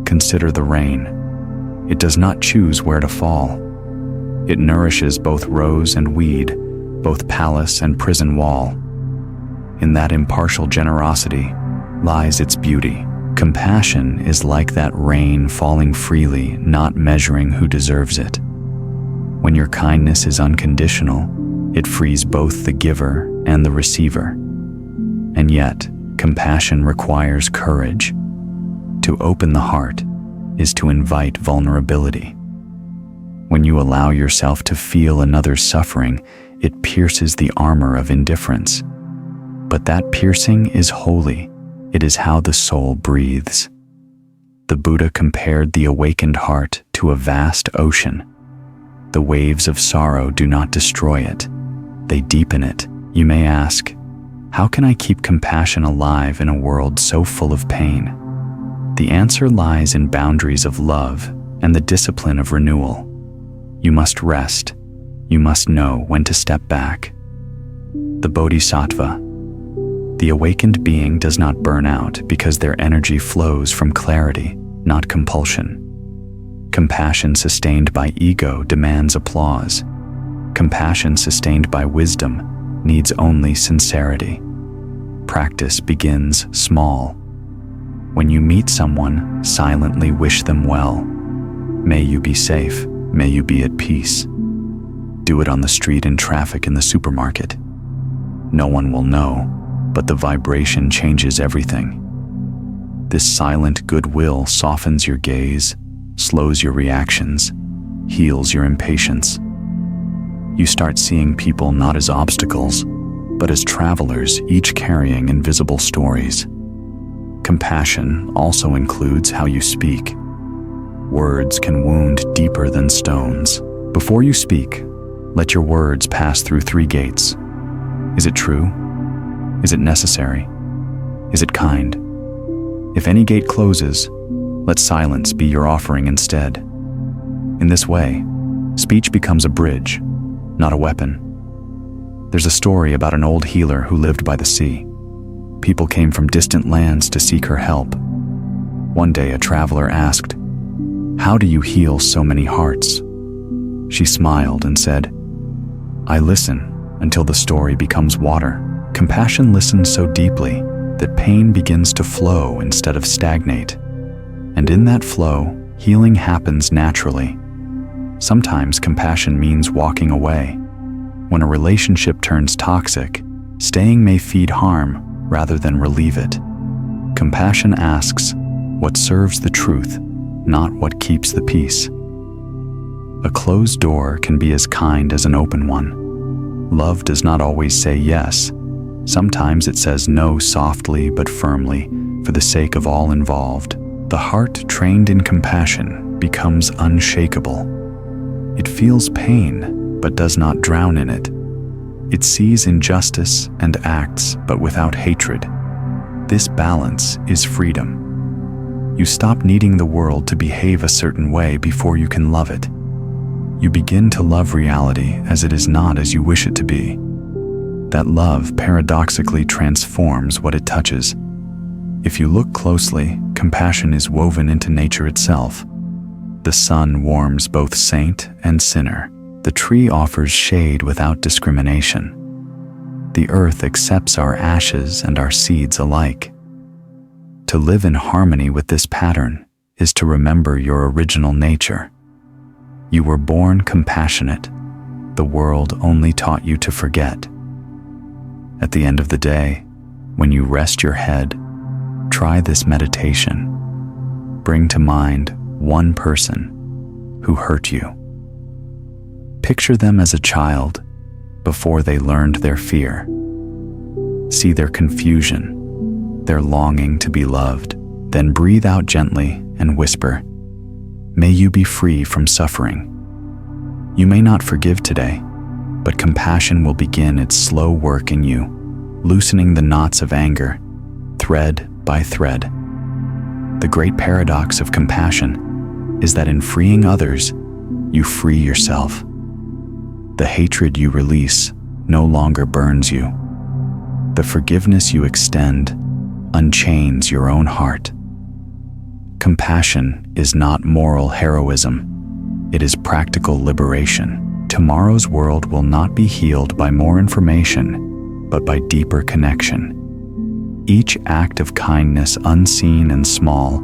Consider the rain. It does not choose where to fall. It nourishes both rose and weed, both palace and prison wall. In that impartial generosity lies its beauty. Compassion is like that rain falling freely, not measuring who deserves it. When your kindness is unconditional, it frees both the giver and the receiver. And yet, compassion requires courage. To open the heart is to invite vulnerability. When you allow yourself to feel another's suffering, it pierces the armor of indifference. But that piercing is holy. It is how the soul breathes. The Buddha compared the awakened heart to a vast ocean. The waves of sorrow do not destroy it. They deepen it. You may ask, how can I keep compassion alive in a world so full of pain? The answer lies in boundaries of love and the discipline of renewal. You must rest. You must know when to step back. The Bodhisattva. The awakened being does not burn out because their energy flows from clarity, not compulsion. Compassion sustained by ego demands applause. Compassion sustained by wisdom needs only sincerity. Practice begins small. When you meet someone, silently wish them well. May you be safe. May you be at peace. Do it on the street, in traffic, in the supermarket. No one will know, but the vibration changes everything. This silent goodwill softens your gaze, slows your reactions, heals your impatience. You start seeing people not as obstacles, but as travelers, each carrying invisible stories. Compassion also includes how you speak. Words can wound deeper than stones. Before you speak, let your words pass through 3 gates. Is it true? Is it necessary? Is it kind? If any gate closes, let silence be your offering instead. In this way, speech becomes a bridge, not a weapon. There's a story about an old healer who lived by the sea. People came from distant lands to seek her help. One day a traveler asked, "How do you heal so many hearts?" She smiled and said, "I listen until the story becomes water." Compassion listens so deeply that pain begins to flow instead of stagnate. And in that flow, healing happens naturally. Sometimes compassion means walking away. When a relationship turns toxic, staying may feed harm rather than relieve it. Compassion asks what serves the truth, not what keeps the peace. A closed door can be as kind as an open one. Love does not always say yes. Sometimes it says no softly but firmly for the sake of all involved. The heart trained in compassion becomes unshakable. It feels pain but does not drown in it. It sees injustice and acts but without hatred. This balance is freedom. You stop needing the world to behave a certain way before you can love it. You begin to love reality as it is not as you wish it to be. That love paradoxically transforms what it touches. If you look closely, compassion is woven into nature itself. The sun warms both saint and sinner. The tree offers shade without discrimination. The earth accepts our ashes and our seeds alike. To live in harmony with this pattern is to remember your original nature. You were born compassionate. The world only taught you to forget. At the end of the day, when you rest your head, try this meditation. Bring to mind one person who hurt you. Picture them as a child before they learned their fear. See their confusion, their longing to be loved. Then breathe out gently and whisper, "May you be free from suffering." You may not forgive today, but compassion will begin its slow work in you, loosening the knots of anger, thread by thread. The great paradox of compassion is that in freeing others, you free yourself. The hatred you release no longer burns you. The forgiveness you extend unchains your own heart. Compassion is not moral heroism. It is practical liberation. Tomorrow's world will not be healed by more information, but by deeper connection. Each act of kindness, unseen and small,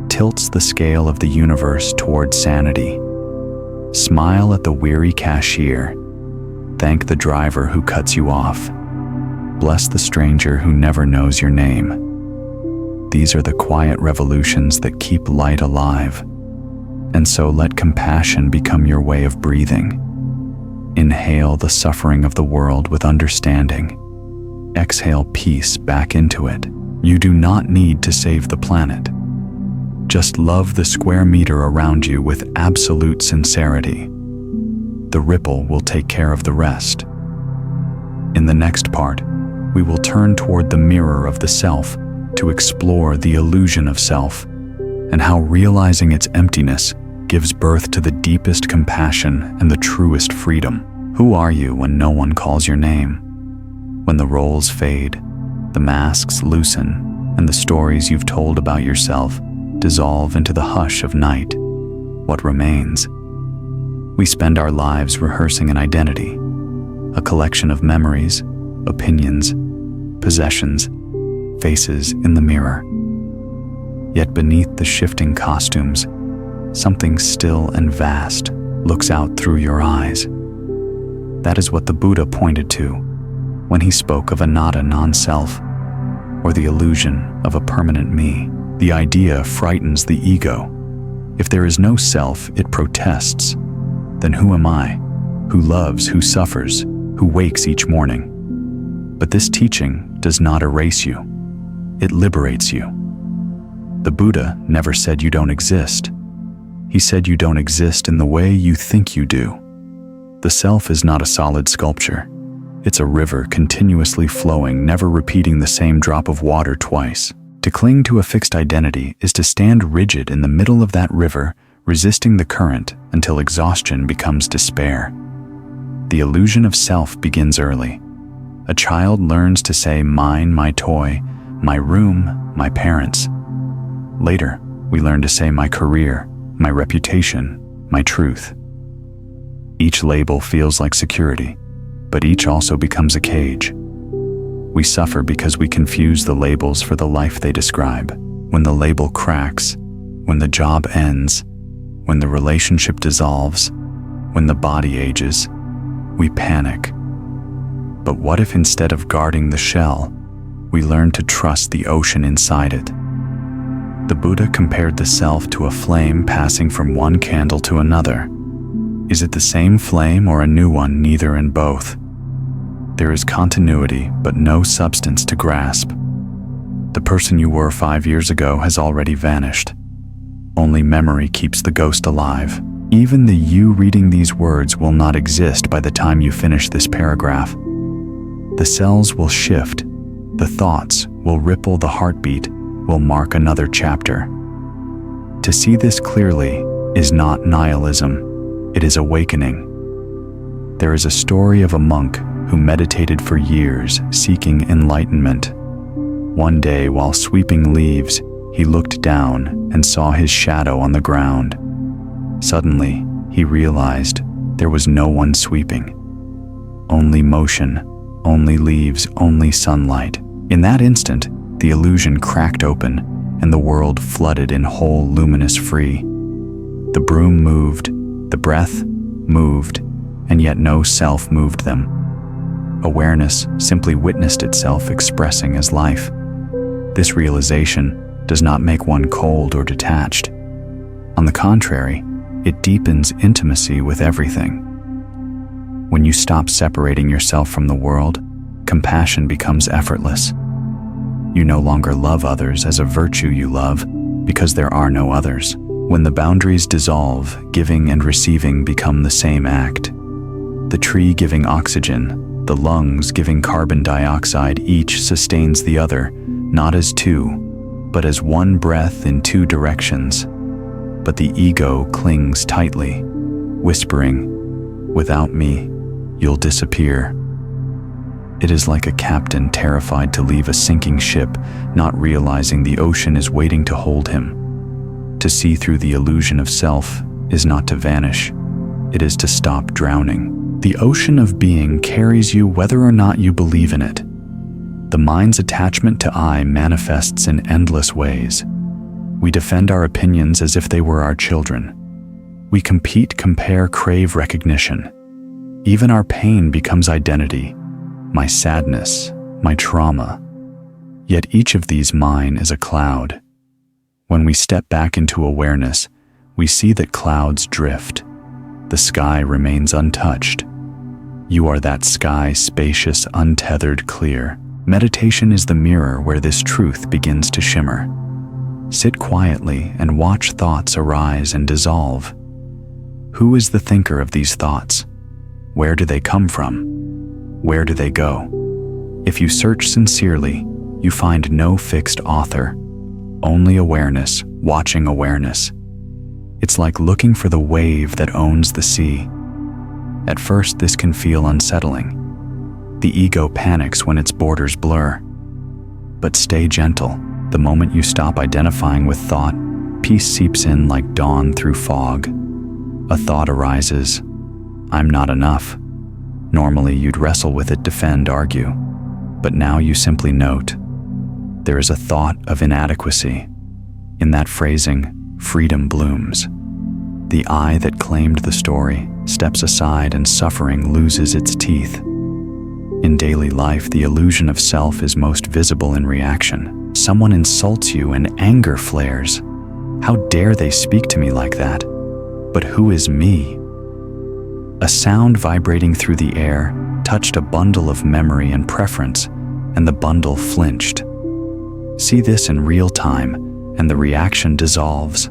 tilts the scale of the universe toward sanity. Smile at the weary cashier. Thank the driver who cuts you off. Bless the stranger who never knows your name. These are the quiet revolutions that keep light alive. And so let compassion become your way of breathing. Inhale the suffering of the world with understanding. Exhale peace back into it. You do not need to save the planet. Just love the square meter around you with absolute sincerity. The ripple will take care of the rest. In the next part, we will turn toward the mirror of the self to explore the illusion of self and how realizing its emptiness gives birth to the deepest compassion and the truest freedom. Who are you when no one calls your name? When the roles fade, the masks loosen, and the stories you've told about yourself dissolve into the hush of night, what remains? We spend our lives rehearsing an identity, a collection of memories, opinions, possessions, faces in the mirror. Yet beneath the shifting costumes, something still and vast looks out through your eyes. That is what the Buddha pointed to when he spoke of anatta non-self, or the illusion of a permanent me. The idea frightens the ego. If there is no self, it protests. Then who am I? Who loves, who suffers, who wakes each morning? But this teaching does not erase you. It liberates you. The Buddha never said you don't exist. He said you don't exist in the way you think you do. The self is not a solid sculpture. It's a river continuously flowing, never repeating the same drop of water twice. To cling to a fixed identity is to stand rigid in the middle of that river, resisting the current until exhaustion becomes despair. The illusion of self begins early. A child learns to say mine, my toy, my room, my parents. Later, we learn to say my career, my reputation, my truth. Each label feels like security, but each also becomes a cage. We suffer because we confuse the labels for the life they describe. When the label cracks, when the job ends, when the relationship dissolves, when the body ages, we panic. But what if instead of guarding the shell, we learn to trust the ocean inside it? The Buddha compared the self to a flame passing from one candle to another. Is it the same flame or a new one? Neither and both. There is continuity, but no substance to grasp. The person you were 5 years ago has already vanished. Only memory keeps the ghost alive. Even the you reading these words will not exist by the time you finish this paragraph. The cells will shift, the thoughts will ripple, the heartbeat will mark another chapter. To see this clearly is not nihilism, it is awakening. There is a story of a monk who meditated for years, seeking enlightenment. One day, while sweeping leaves, he looked down and saw his shadow on the ground. Suddenly, he realized there was no one sweeping. Only motion, only leaves, only sunlight. In that instant, the illusion cracked open, and the world flooded in whole, luminous, free. The broom moved, the breath moved, and yet no self moved them. Awareness simply witnessed itself expressing as life. This realization does not make one cold or detached. On the contrary, it deepens intimacy with everything. When you stop separating yourself from the world, compassion becomes effortless. You no longer love others as a virtue you love, because there are no others. When the boundaries dissolve, giving and receiving become the same act. The tree giving oxygen, the lungs giving carbon dioxide, each sustains the other, not as two, but as one breath in two directions. But the ego clings tightly, whispering, "Without me, you'll disappear." It is like a captain terrified to leave a sinking ship, not realizing the ocean is waiting to hold him. To see through the illusion of self is not to vanish, it is to stop drowning. The ocean of being carries you whether or not you believe in it. The mind's attachment to I manifests in endless ways. We defend our opinions as if they were our children. We compete, compare, crave recognition. Even our pain becomes identity, my sadness, my trauma. Yet each of these mine is a cloud. When we step back into awareness, we see that clouds drift. The sky remains untouched. You are that sky, spacious, untethered, clear. Meditation is the mirror where this truth begins to shimmer. Sit quietly and watch thoughts arise and dissolve. Who is the thinker of these thoughts? Where do they come from? Where do they go? If you search sincerely, you find no fixed author, only awareness, watching awareness. It's like looking for the wave that owns the sea. At first, this can feel unsettling. The ego panics when its borders blur. But stay gentle. The moment you stop identifying with thought, peace seeps in like dawn through fog. A thought arises, "I'm not enough." Normally, you'd wrestle with it, defend, argue. But now you simply note. There is a thought of inadequacy. In that phrasing, freedom blooms. The I that claimed the story steps aside and suffering loses its teeth. In daily life, the illusion of self is most visible in reaction. Someone insults you and anger flares. How dare they speak to me like that? But who is me? A sound vibrating through the air touched a bundle of memory and preference, and the bundle flinched. See this in real time, and the reaction dissolves.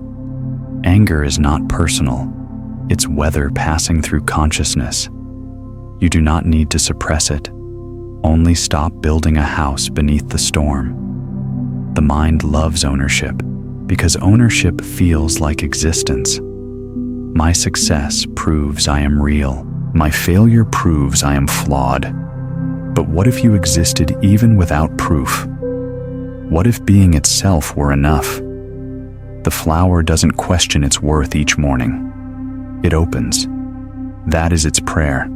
Anger is not personal. It's weather passing through consciousness. You do not need to suppress it, only stop building a house beneath the storm. The mind loves ownership because ownership feels like existence. My success proves I am real. My failure proves I am flawed. But what if you existed even without proof? What if being itself were enough? The flower doesn't question its worth each morning. It opens. That is its prayer.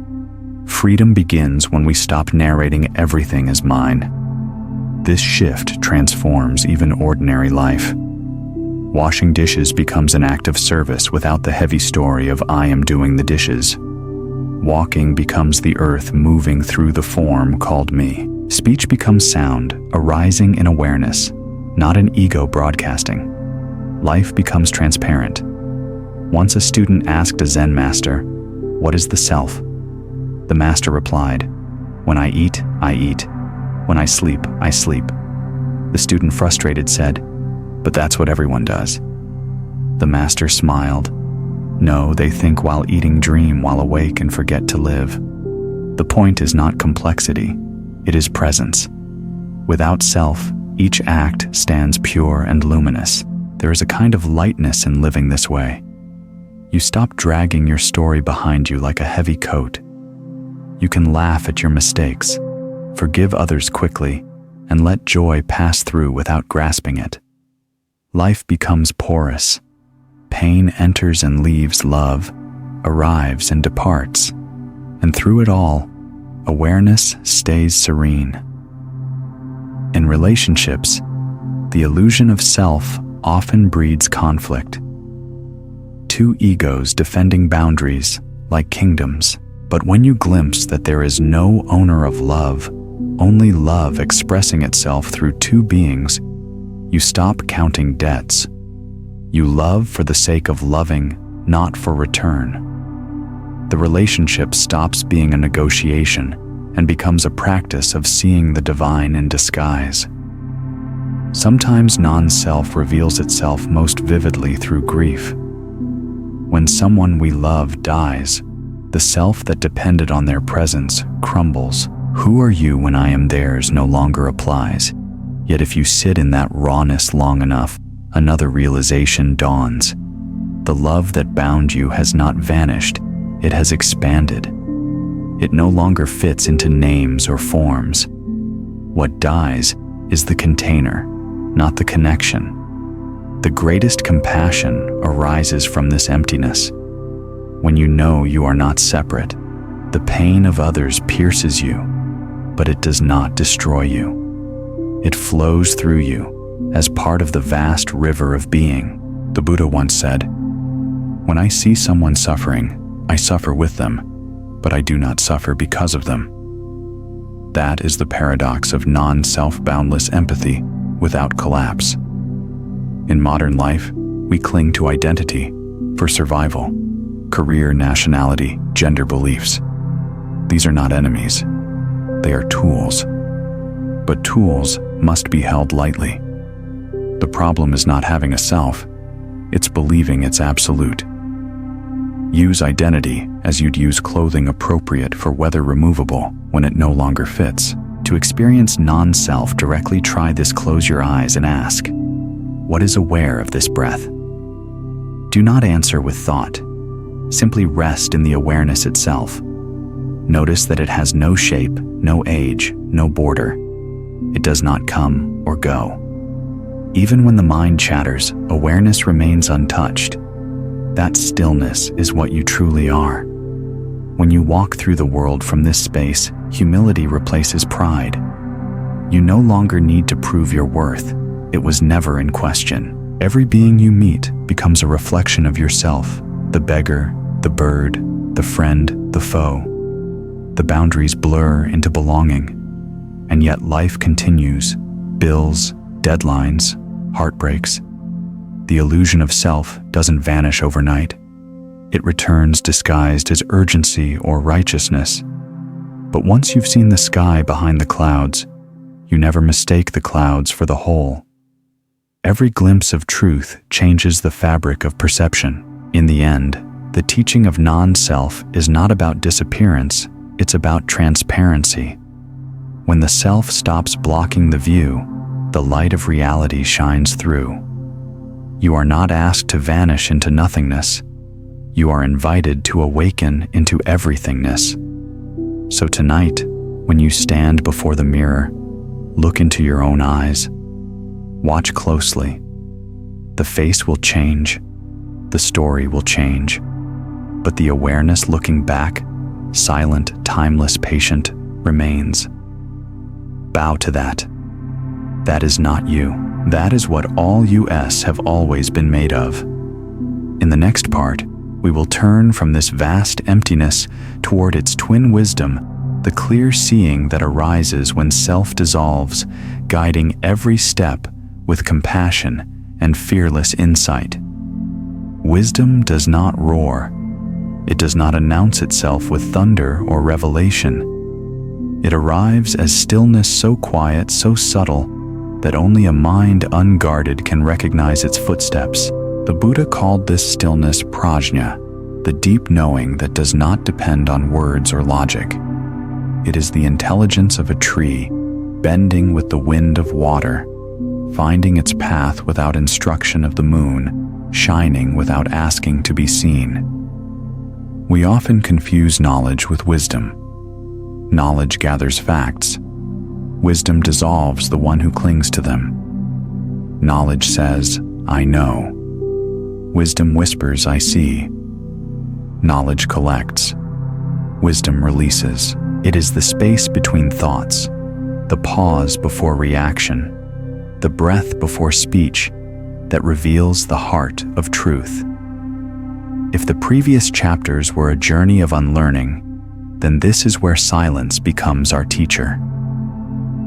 Freedom begins when we stop narrating everything as mine. This shift transforms even ordinary life. Washing dishes becomes an act of service without the heavy story of I am doing the dishes. Walking becomes the earth moving through the form called me. Speech becomes sound, arising in awareness, not an ego broadcasting. Life becomes transparent. Once a student asked a Zen master, "What is the self?" The master replied, "When I eat, I eat. When I sleep, I sleep." The student, frustrated, said, "But that's what everyone does." The master smiled. "No, they think while eating, dream while awake, and forget to live." The point is not complexity, it is presence. Without self, each act stands pure and luminous. There is a kind of lightness in living this way. You stop dragging your story behind you like a heavy coat. You can laugh at your mistakes, forgive others quickly, and let joy pass through without grasping it. Life becomes porous. Pain enters and leaves love, arrives and departs. And through it all, awareness stays serene. In relationships, the illusion of self often breeds conflict. Two egos defending boundaries like kingdoms. But when you glimpse that there is no owner of love, only love expressing itself through two beings, you stop counting debts. You love for the sake of loving, not for return. The relationship stops being a negotiation and becomes a practice of seeing the divine in disguise. Sometimes non-self reveals itself most vividly through grief. When someone we love dies, the self that depended on their presence crumbles. Who are you when I am theirs no longer applies. Yet if you sit in that rawness long enough, another realization dawns. The love that bound you has not vanished, it has expanded. It no longer fits into names or forms. What dies is the container, not the connection. The greatest compassion arises from this emptiness. When you know you are not separate, the pain of others pierces you, but it does not destroy you. It flows through you as part of the vast river of being. The Buddha once said, "When I see someone suffering, I suffer with them, but I do not suffer because of them." That is the paradox of non-self-boundless empathy without collapse. In modern life, we cling to identity for survival. Career, nationality, gender beliefs. These are not enemies. They are tools. But tools must be held lightly. The problem is not having a self, it's believing it's absolute. Use identity as you'd use clothing appropriate for weather removable when it no longer fits. To experience non-self, directly try this. Close your eyes and ask, what is aware of this breath? Do not answer with thought. Simply rest in the awareness itself. Notice that it has no shape, no age, no border. It does not come or go. Even when the mind chatters, awareness remains untouched. That stillness is what you truly are. When you walk through the world from this space, humility replaces pride. You no longer need to prove your worth. It was never in question. Every being you meet becomes a reflection of yourself. The beggar, the bird, the friend, the foe. The boundaries blur into belonging, and yet life continues. Bills, deadlines, heartbreaks. The illusion of self doesn't vanish overnight. It returns disguised as urgency or righteousness. But once you've seen the sky behind the clouds, you never mistake the clouds for the whole. Every glimpse of truth changes the fabric of perception. In the end, the teaching of non-self is not about disappearance, it's about transparency. When the self stops blocking the view, the light of reality shines through. You are not asked to vanish into nothingness. You are invited to awaken into everythingness. So tonight, when you stand before the mirror, look into your own eyes. Watch closely. The face will change. The story will change. But the awareness looking back, silent, timeless, patient, remains. Bow to that. That is not you. That is what all US have always been made of. In the next part, we will turn from this vast emptiness toward its twin wisdom, the clear seeing that arises when self dissolves, guiding every step with compassion and fearless insight. Wisdom does not roar. It does not announce itself with thunder or revelation. It arrives as stillness so quiet, so subtle, that only a mind unguarded can recognize its footsteps. The Buddha called this stillness prajna, the deep knowing that does not depend on words or logic. It is the intelligence of a tree, bending with the wind of water, finding its path without instruction of the moon, shining without asking to be seen. We often confuse knowledge with wisdom. Knowledge gathers facts. Wisdom dissolves the one who clings to them. Knowledge says, I know. Wisdom whispers, I see. Knowledge collects. Wisdom releases. It is the space between thoughts, the pause before reaction, the breath before speech that reveals the heart of truth. If the previous chapters were a journey of unlearning, then this is where silence becomes our teacher.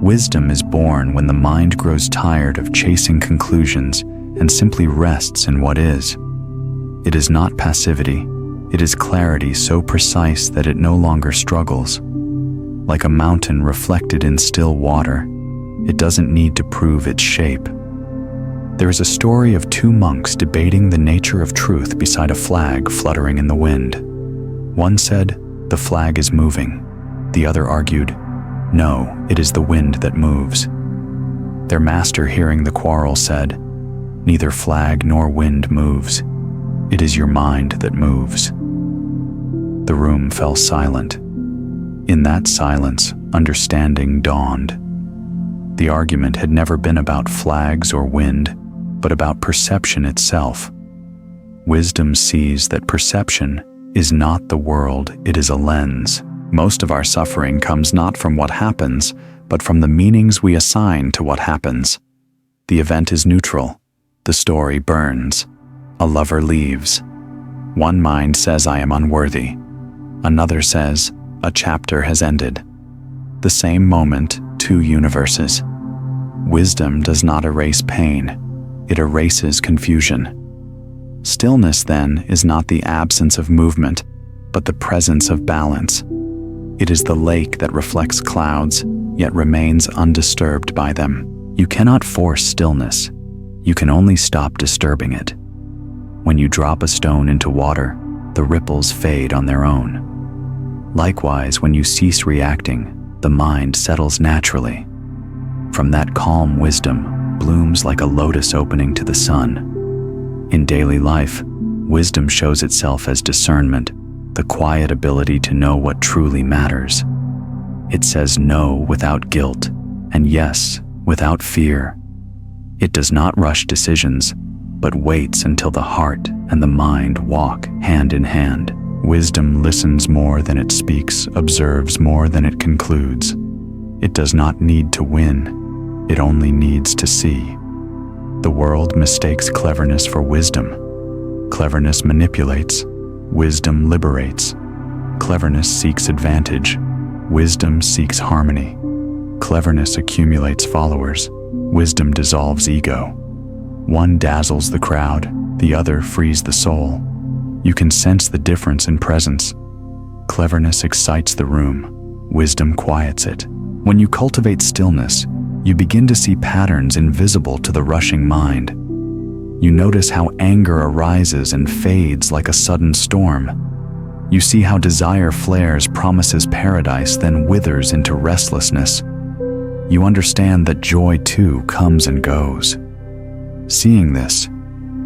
Wisdom is born when the mind grows tired of chasing conclusions and simply rests in what is. It is not passivity. It is clarity so precise that it no longer struggles. Like a mountain reflected in still water, it doesn't need to prove its shape. There is a story of two monks debating the nature of truth beside a flag fluttering in the wind. One said, "The flag is moving." The other argued, "No, it is the wind that moves." Their master, hearing the quarrel, said, "Neither flag nor wind moves. It is your mind that moves." The room fell silent. In that silence, understanding dawned. The argument had never been about flags or wind, but about perception itself. Wisdom sees that perception is not the world, it is a lens. Most of our suffering comes not from what happens, but from the meanings we assign to what happens. The event is neutral. The story burns. A lover leaves. One mind says, "I am unworthy." Another says, "A chapter has ended." The same moment, two universes. Wisdom does not erase pain. It erases confusion. Stillness, then, is not the absence of movement, but the presence of balance. It is the lake that reflects clouds, yet remains undisturbed by them. You cannot force stillness. You can only stop disturbing it. When you drop a stone into water, the ripples fade on their own. Likewise, when you cease reacting, the mind settles naturally. From that calm wisdom blooms like a lotus opening to the sun. In daily life, wisdom shows itself as discernment, the quiet ability to know what truly matters. It says no without guilt, and yes without fear. It does not rush decisions, but waits until the heart and the mind walk hand in hand. Wisdom listens more than it speaks, observes more than it concludes. It does not need to win, it only needs to see. The world mistakes cleverness for wisdom. Cleverness manipulates, wisdom liberates. Cleverness seeks advantage, wisdom seeks harmony. Cleverness accumulates followers, wisdom dissolves ego. One dazzles the crowd, the other frees the soul. You can sense the difference in presence. Cleverness excites the room, wisdom quiets it. When you cultivate stillness, you begin to see patterns invisible to the rushing mind. You notice how anger arises and fades like a sudden storm. You see how desire flares, promises paradise, then withers into restlessness. You understand that joy too comes and goes. Seeing this,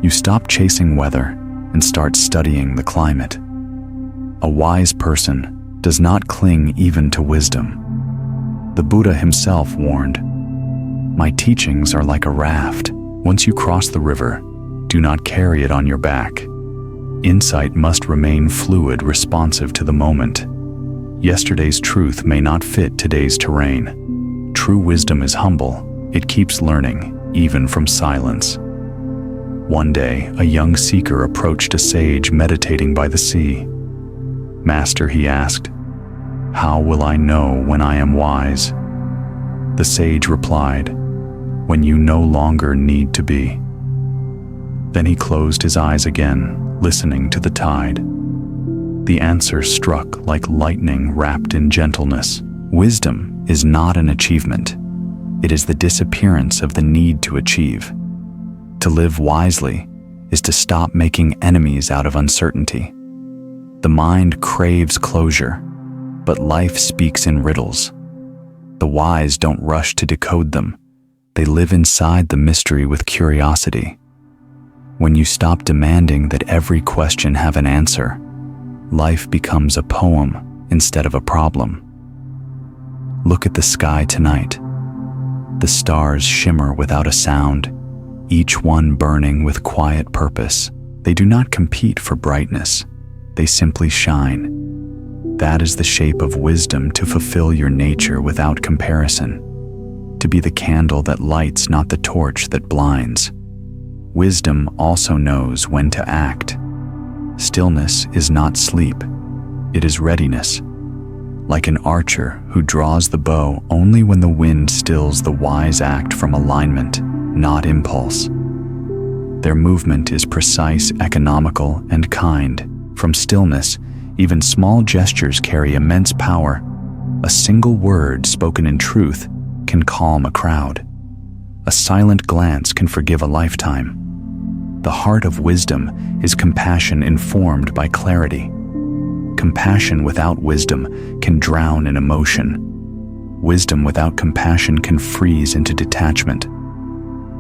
you stop chasing weather and start studying the climate. A wise person does not cling even to wisdom. The Buddha himself warned, "My teachings are like a raft. Once you cross the river, do not carry it on your back." Insight must remain fluid, responsive to the moment. Yesterday's truth may not fit today's terrain. True wisdom is humble. It keeps learning, even from silence. One day, a young seeker approached a sage meditating by the sea. "Master," he asked, "how will I know when I am wise?" The sage replied, "When you no longer need to be." Then he closed his eyes again, listening to the tide. The answer struck like lightning wrapped in gentleness. Wisdom is not an achievement. It is the disappearance of the need to achieve. To live wisely is to stop making enemies out of uncertainty. The mind craves closure, but life speaks in riddles. The wise don't rush to decode them. They live inside the mystery with curiosity. When you stop demanding that every question have an answer, life becomes a poem instead of a problem. Look at the sky tonight. The stars shimmer without a sound, each one burning with quiet purpose. They do not compete for brightness. They simply shine. That is the shape of wisdom, to fulfill your nature without comparison. To be the candle that lights, not the torch that blinds. Wisdom also knows when to act. Stillness is not sleep. It is readiness. Like an archer who draws the bow only when the wind stills, the wise act from alignment, not impulse. Their movement is precise, economical, and kind. From stillness, even small gestures carry immense power. A single word spoken in truth can calm a crowd. A silent glance can forgive a lifetime. The heart of wisdom is compassion informed by clarity. Compassion without wisdom can drown in emotion. Wisdom without compassion can freeze into detachment.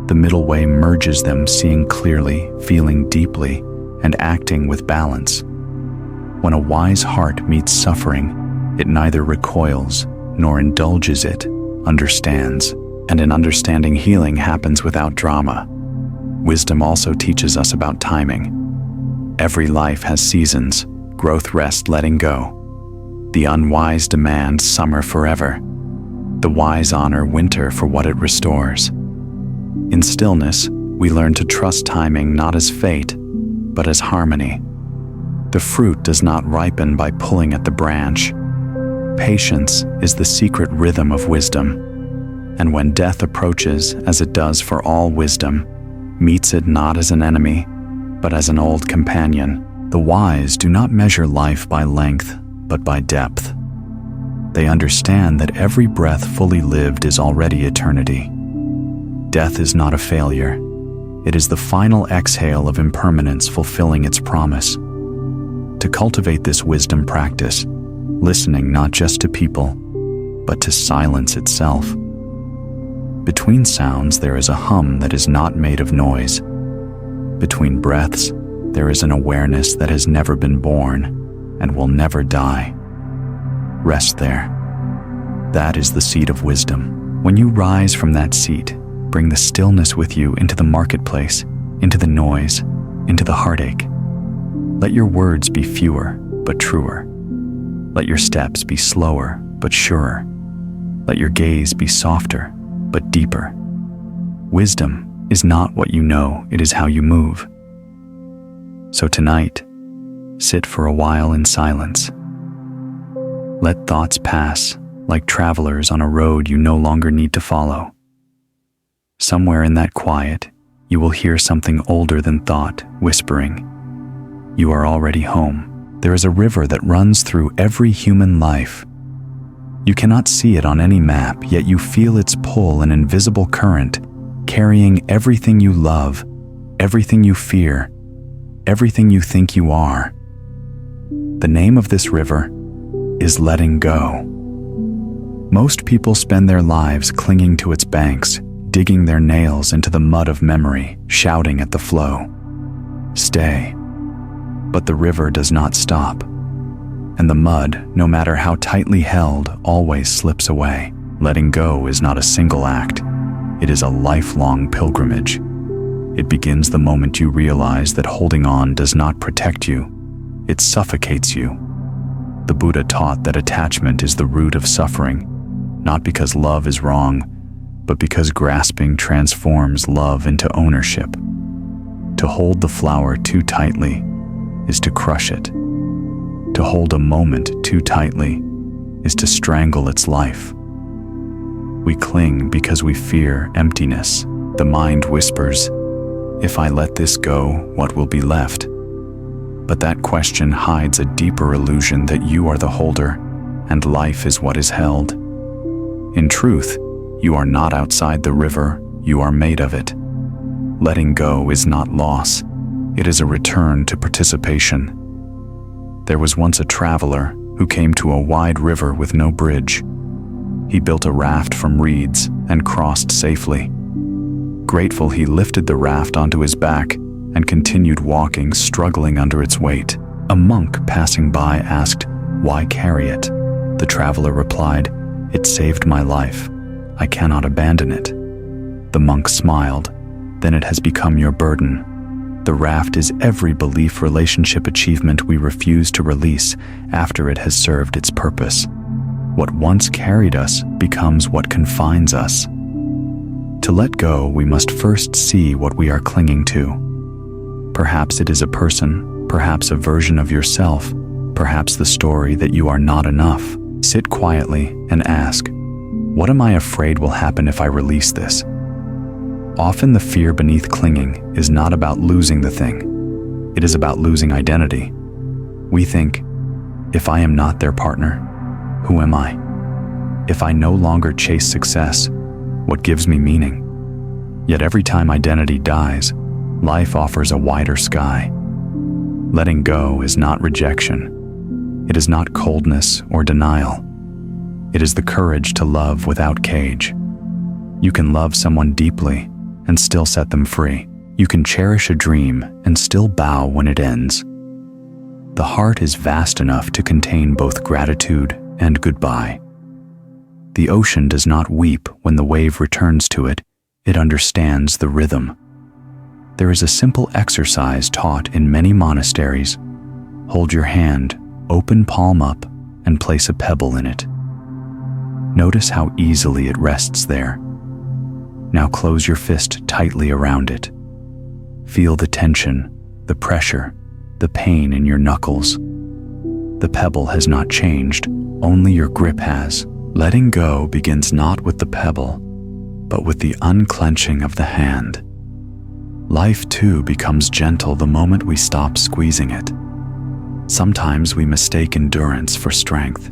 The middle way merges them, seeing clearly, feeling deeply, and acting with balance. When a wise heart meets suffering, it neither recoils nor indulges it, understands. And in understanding, healing happens without drama. Wisdom also teaches us about timing. Every life has seasons: growth, rest, letting go. The unwise demand summer forever. The wise honor winter for what it restores. In stillness, we learn to trust timing not as fate, but as harmony. The fruit does not ripen by pulling at the branch. Patience is the secret rhythm of wisdom. And when death approaches, as it does for all wisdom, meets it not as an enemy, but as an old companion. The wise do not measure life by length, but by depth. They understand that every breath fully lived is already eternity. Death is not a failure. It is the final exhale of impermanence fulfilling its promise. To cultivate this wisdom practice, listening not just to people, but to silence itself. Between sounds there is a hum that is not made of noise. Between breaths there is an awareness that has never been born and will never die. Rest there. That is the seat of wisdom. When you rise from that seat, bring the stillness with you into the marketplace, into the noise, into the heartache. Let your words be fewer but truer. Let your steps be slower but surer. Let your gaze be softer but deeper. Wisdom is not what you know, it is how you move. So tonight, sit for a while in silence. Let thoughts pass like travelers on a road you no longer need to follow. Somewhere in that quiet, you will hear something older than thought whispering, "You are already home." There is a river that runs through every human life. You cannot see it on any map, yet you feel its pull, an invisible current, carrying everything you love, everything you fear, everything you think you are. The name of this river is letting go. Most people spend their lives clinging to its banks, digging their nails into the mud of memory, shouting at the flow, "Stay." But the river does not stop, and the mud, no matter how tightly held, always slips away. Letting go is not a single act. It is a lifelong pilgrimage. It begins the moment you realize that holding on does not protect you. It suffocates you. The Buddha taught that attachment is the root of suffering, not because love is wrong, but because grasping transforms love into ownership. To hold the flower too tightly is to crush it. To hold a moment too tightly is to strangle its life. We cling because we fear emptiness. The mind whispers, "If I let this go, what will be left?" But that question hides a deeper illusion that you are the holder, and life is what is held. In truth, you are not outside the river, you are made of it. Letting go is not loss, it is a return to participation. There was once a traveler who came to a wide river with no bridge. He built a raft from reeds and crossed safely. Grateful, he lifted the raft onto his back and continued walking, struggling under its weight. A monk passing by asked, "Why carry it?" The traveler replied, "It saved my life. I cannot abandon it." The monk smiled, "Then it has become your burden." The raft is every belief, relationship, achievement we refuse to release after it has served its purpose. What once carried us becomes what confines us. To let go, we must first see what we are clinging to. Perhaps it is a person, perhaps a version of yourself, perhaps the story that you are not enough. Sit quietly and ask, what am I afraid will happen if I release this? Often the fear beneath clinging is not about losing the thing. It is about losing identity. We think, if I am not their partner, who am I? If I no longer chase success, what gives me meaning? Yet every time identity dies, life offers a wider sky. Letting go is not rejection. It is not coldness or denial. It is the courage to love without cage. You can love someone deeply and still set them free. You can cherish a dream and still bow when it ends. The heart is vast enough to contain both gratitude and goodbye. The ocean does not weep when the wave returns to it. It understands the rhythm. There is a simple exercise taught in many monasteries. Hold your hand, open palm up, and place a pebble in it. Notice how easily it rests there. Now close your fist tightly around it. Feel the tension, the pressure, the pain in your knuckles. The pebble has not changed, only your grip has. Letting go begins not with the pebble, but with the unclenching of the hand. Life too becomes gentle the moment we stop squeezing it. Sometimes we mistake endurance for strength.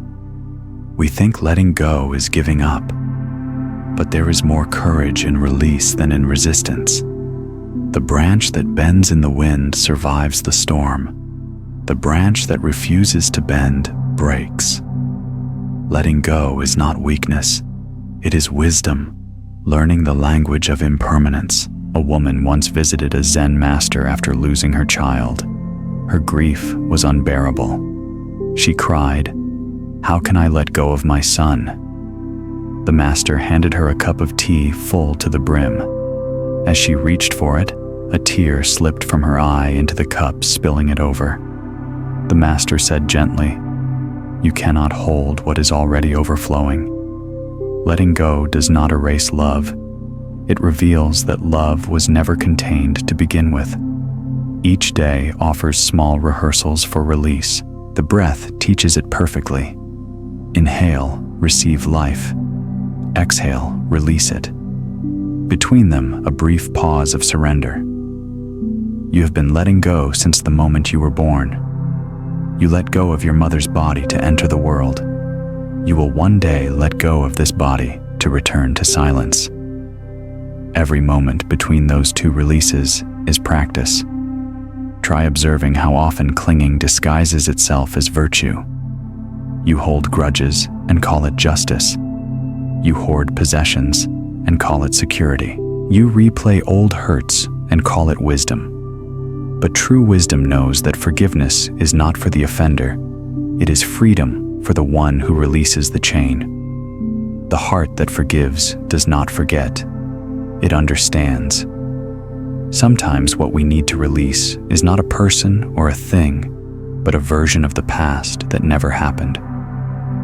We think letting go is giving up, but there is more courage in release than in resistance. The branch that bends in the wind survives the storm. The branch that refuses to bend breaks. Letting go is not weakness, it is wisdom, learning the language of impermanence. A woman once visited a Zen master after losing her child. Her grief was unbearable. She cried, "How can I let go of my son?" The master handed her a cup of tea full to the brim. As she reached for it, a tear slipped from her eye into the cup, spilling it over. The master said gently, "You cannot hold what is already overflowing." Letting go does not erase love. It reveals that love was never contained to begin with. Each day offers small rehearsals for release. The breath teaches it perfectly. Inhale, receive life. Exhale, release it. Between them, a brief pause of surrender. You have been letting go since the moment you were born. You let go of your mother's body to enter the world. You will one day let go of this body to return to silence. Every moment between those two releases is practice. Try observing how often clinging disguises itself as virtue. You hold grudges and call it justice. You hoard possessions and call it security. You replay old hurts and call it wisdom. But true wisdom knows that forgiveness is not for the offender. It is freedom for the one who releases the chain. The heart that forgives does not forget. It understands. Sometimes what we need to release is not a person or a thing, but a version of the past that never happened.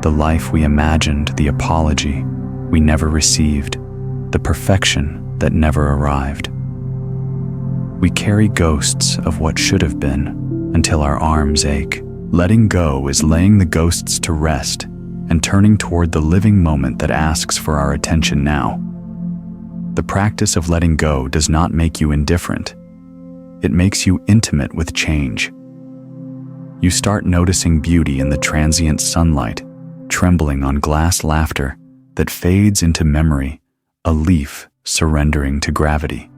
The life we imagined, the apology we never received, the perfection that never arrived. We carry ghosts of what should have been until our arms ache. Letting go is laying the ghosts to rest and turning toward the living moment that asks for our attention now. The practice of letting go does not make you indifferent. It makes you intimate with change. You start noticing beauty in the transient sunlight, trembling on glass laughter that fades into memory, a leaf surrendering to gravity.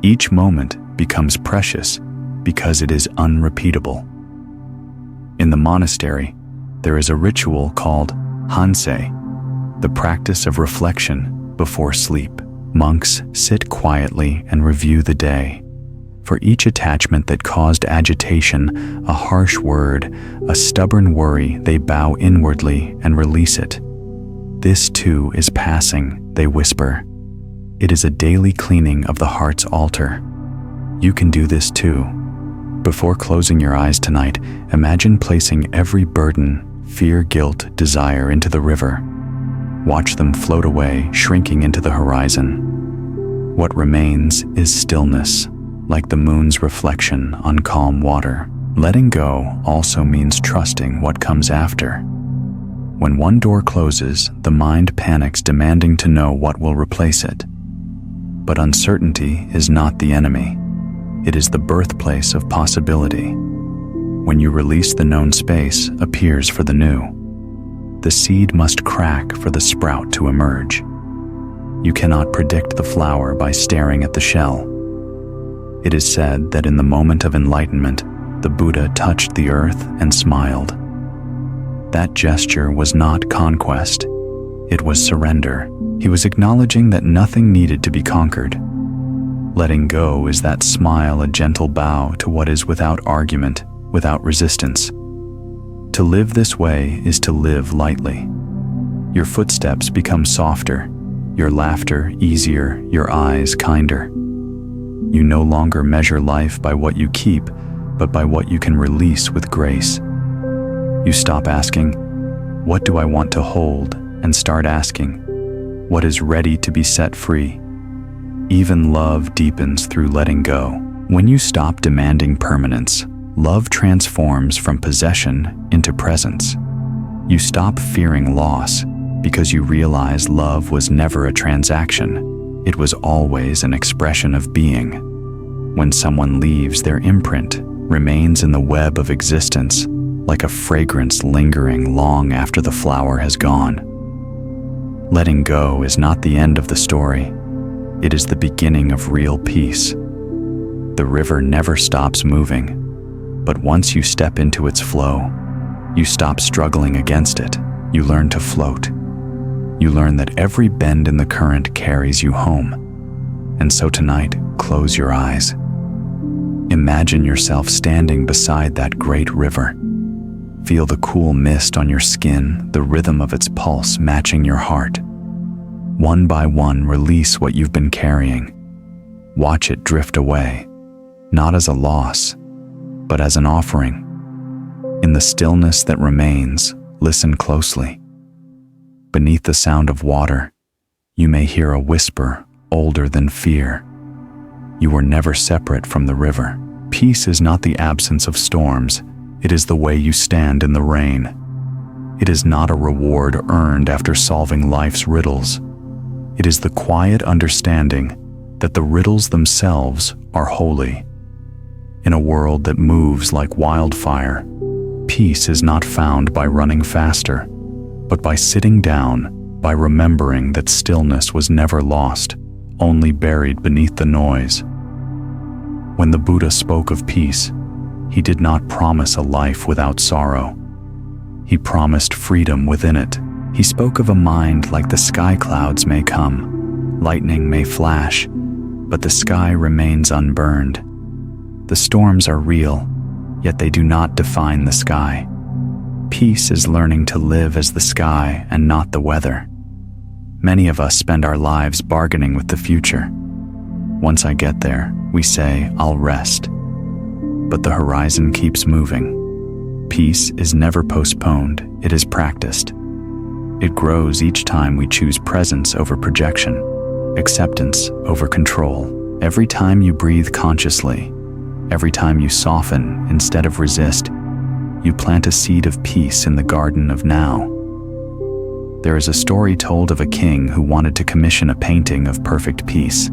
Each moment becomes precious because it is unrepeatable. In the monastery, there is a ritual called Hansei, the practice of reflection before sleep. Monks sit quietly and review the day. For each attachment that caused agitation, a harsh word, a stubborn worry, they bow inwardly and release it. This too is passing, they whisper. It is a daily cleaning of the heart's altar. You can do this too. Before closing your eyes tonight, imagine placing every burden, fear, guilt, desire into the river. Watch them float away, shrinking into the horizon. What remains is stillness, like the moon's reflection on calm water. Letting go also means trusting what comes after. When one door closes, the mind panics, demanding to know what will replace it. But uncertainty is not the enemy. It is the birthplace of possibility. When you release the known, space appears for the new. The seed must crack for the sprout to emerge. You cannot predict the flower by staring at the shell. It is said that in the moment of enlightenment, the Buddha touched the earth and smiled. That gesture was not conquest. It was surrender. He was acknowledging that nothing needed to be conquered. Letting go is that smile, a gentle bow to what is without argument, without resistance. To live this way is to live lightly. Your footsteps become softer, your laughter easier, your eyes kinder. You no longer measure life by what you keep, but by what you can release with grace. You stop asking, "What do I want to hold?" and start asking, "What is ready to be set free?" Even love deepens through letting go. When you stop demanding permanence, love transforms from possession into presence. You stop fearing loss because you realize love was never a transaction. It was always an expression of being. When someone leaves, their imprint remains in the web of existence, like a fragrance lingering long after the flower has gone. Letting go is not the end of the story. It is the beginning of real peace. The river never stops moving, but once you step into its flow, you stop struggling against it. You learn to float. You learn that every bend in the current carries you home. And so tonight, close your eyes. Imagine yourself standing beside that great river. Feel the cool mist on your skin, the rhythm of its pulse matching your heart. One by one, release what you've been carrying. Watch it drift away, not as a loss, but as an offering. In the stillness that remains, listen closely. Beneath the sound of water, you may hear a whisper older than fear. You were never separate from the river. Peace is not the absence of storms. It is the way you stand in the rain. It is not a reward earned after solving life's riddles. It is the quiet understanding that the riddles themselves are holy. In a world that moves like wildfire, peace is not found by running faster, but by sitting down, by remembering that stillness was never lost, only buried beneath the noise. When the Buddha spoke of peace, he did not promise a life without sorrow. He promised freedom within it. He spoke of a mind like the sky clouds may come, lightning may flash, but the sky remains unburned. The storms are real, yet they do not define the sky. Peace is learning to live as the sky and not the weather. Many of us spend our lives bargaining with the future. Once I get there, we say, I'll rest. But the horizon keeps moving. Peace is never postponed, it is practiced. It grows each time we choose presence over projection, acceptance over control. Every time you breathe consciously, every time you soften instead of resist, you plant a seed of peace in the garden of now. There is a story told of a king who wanted to commission a painting of perfect peace.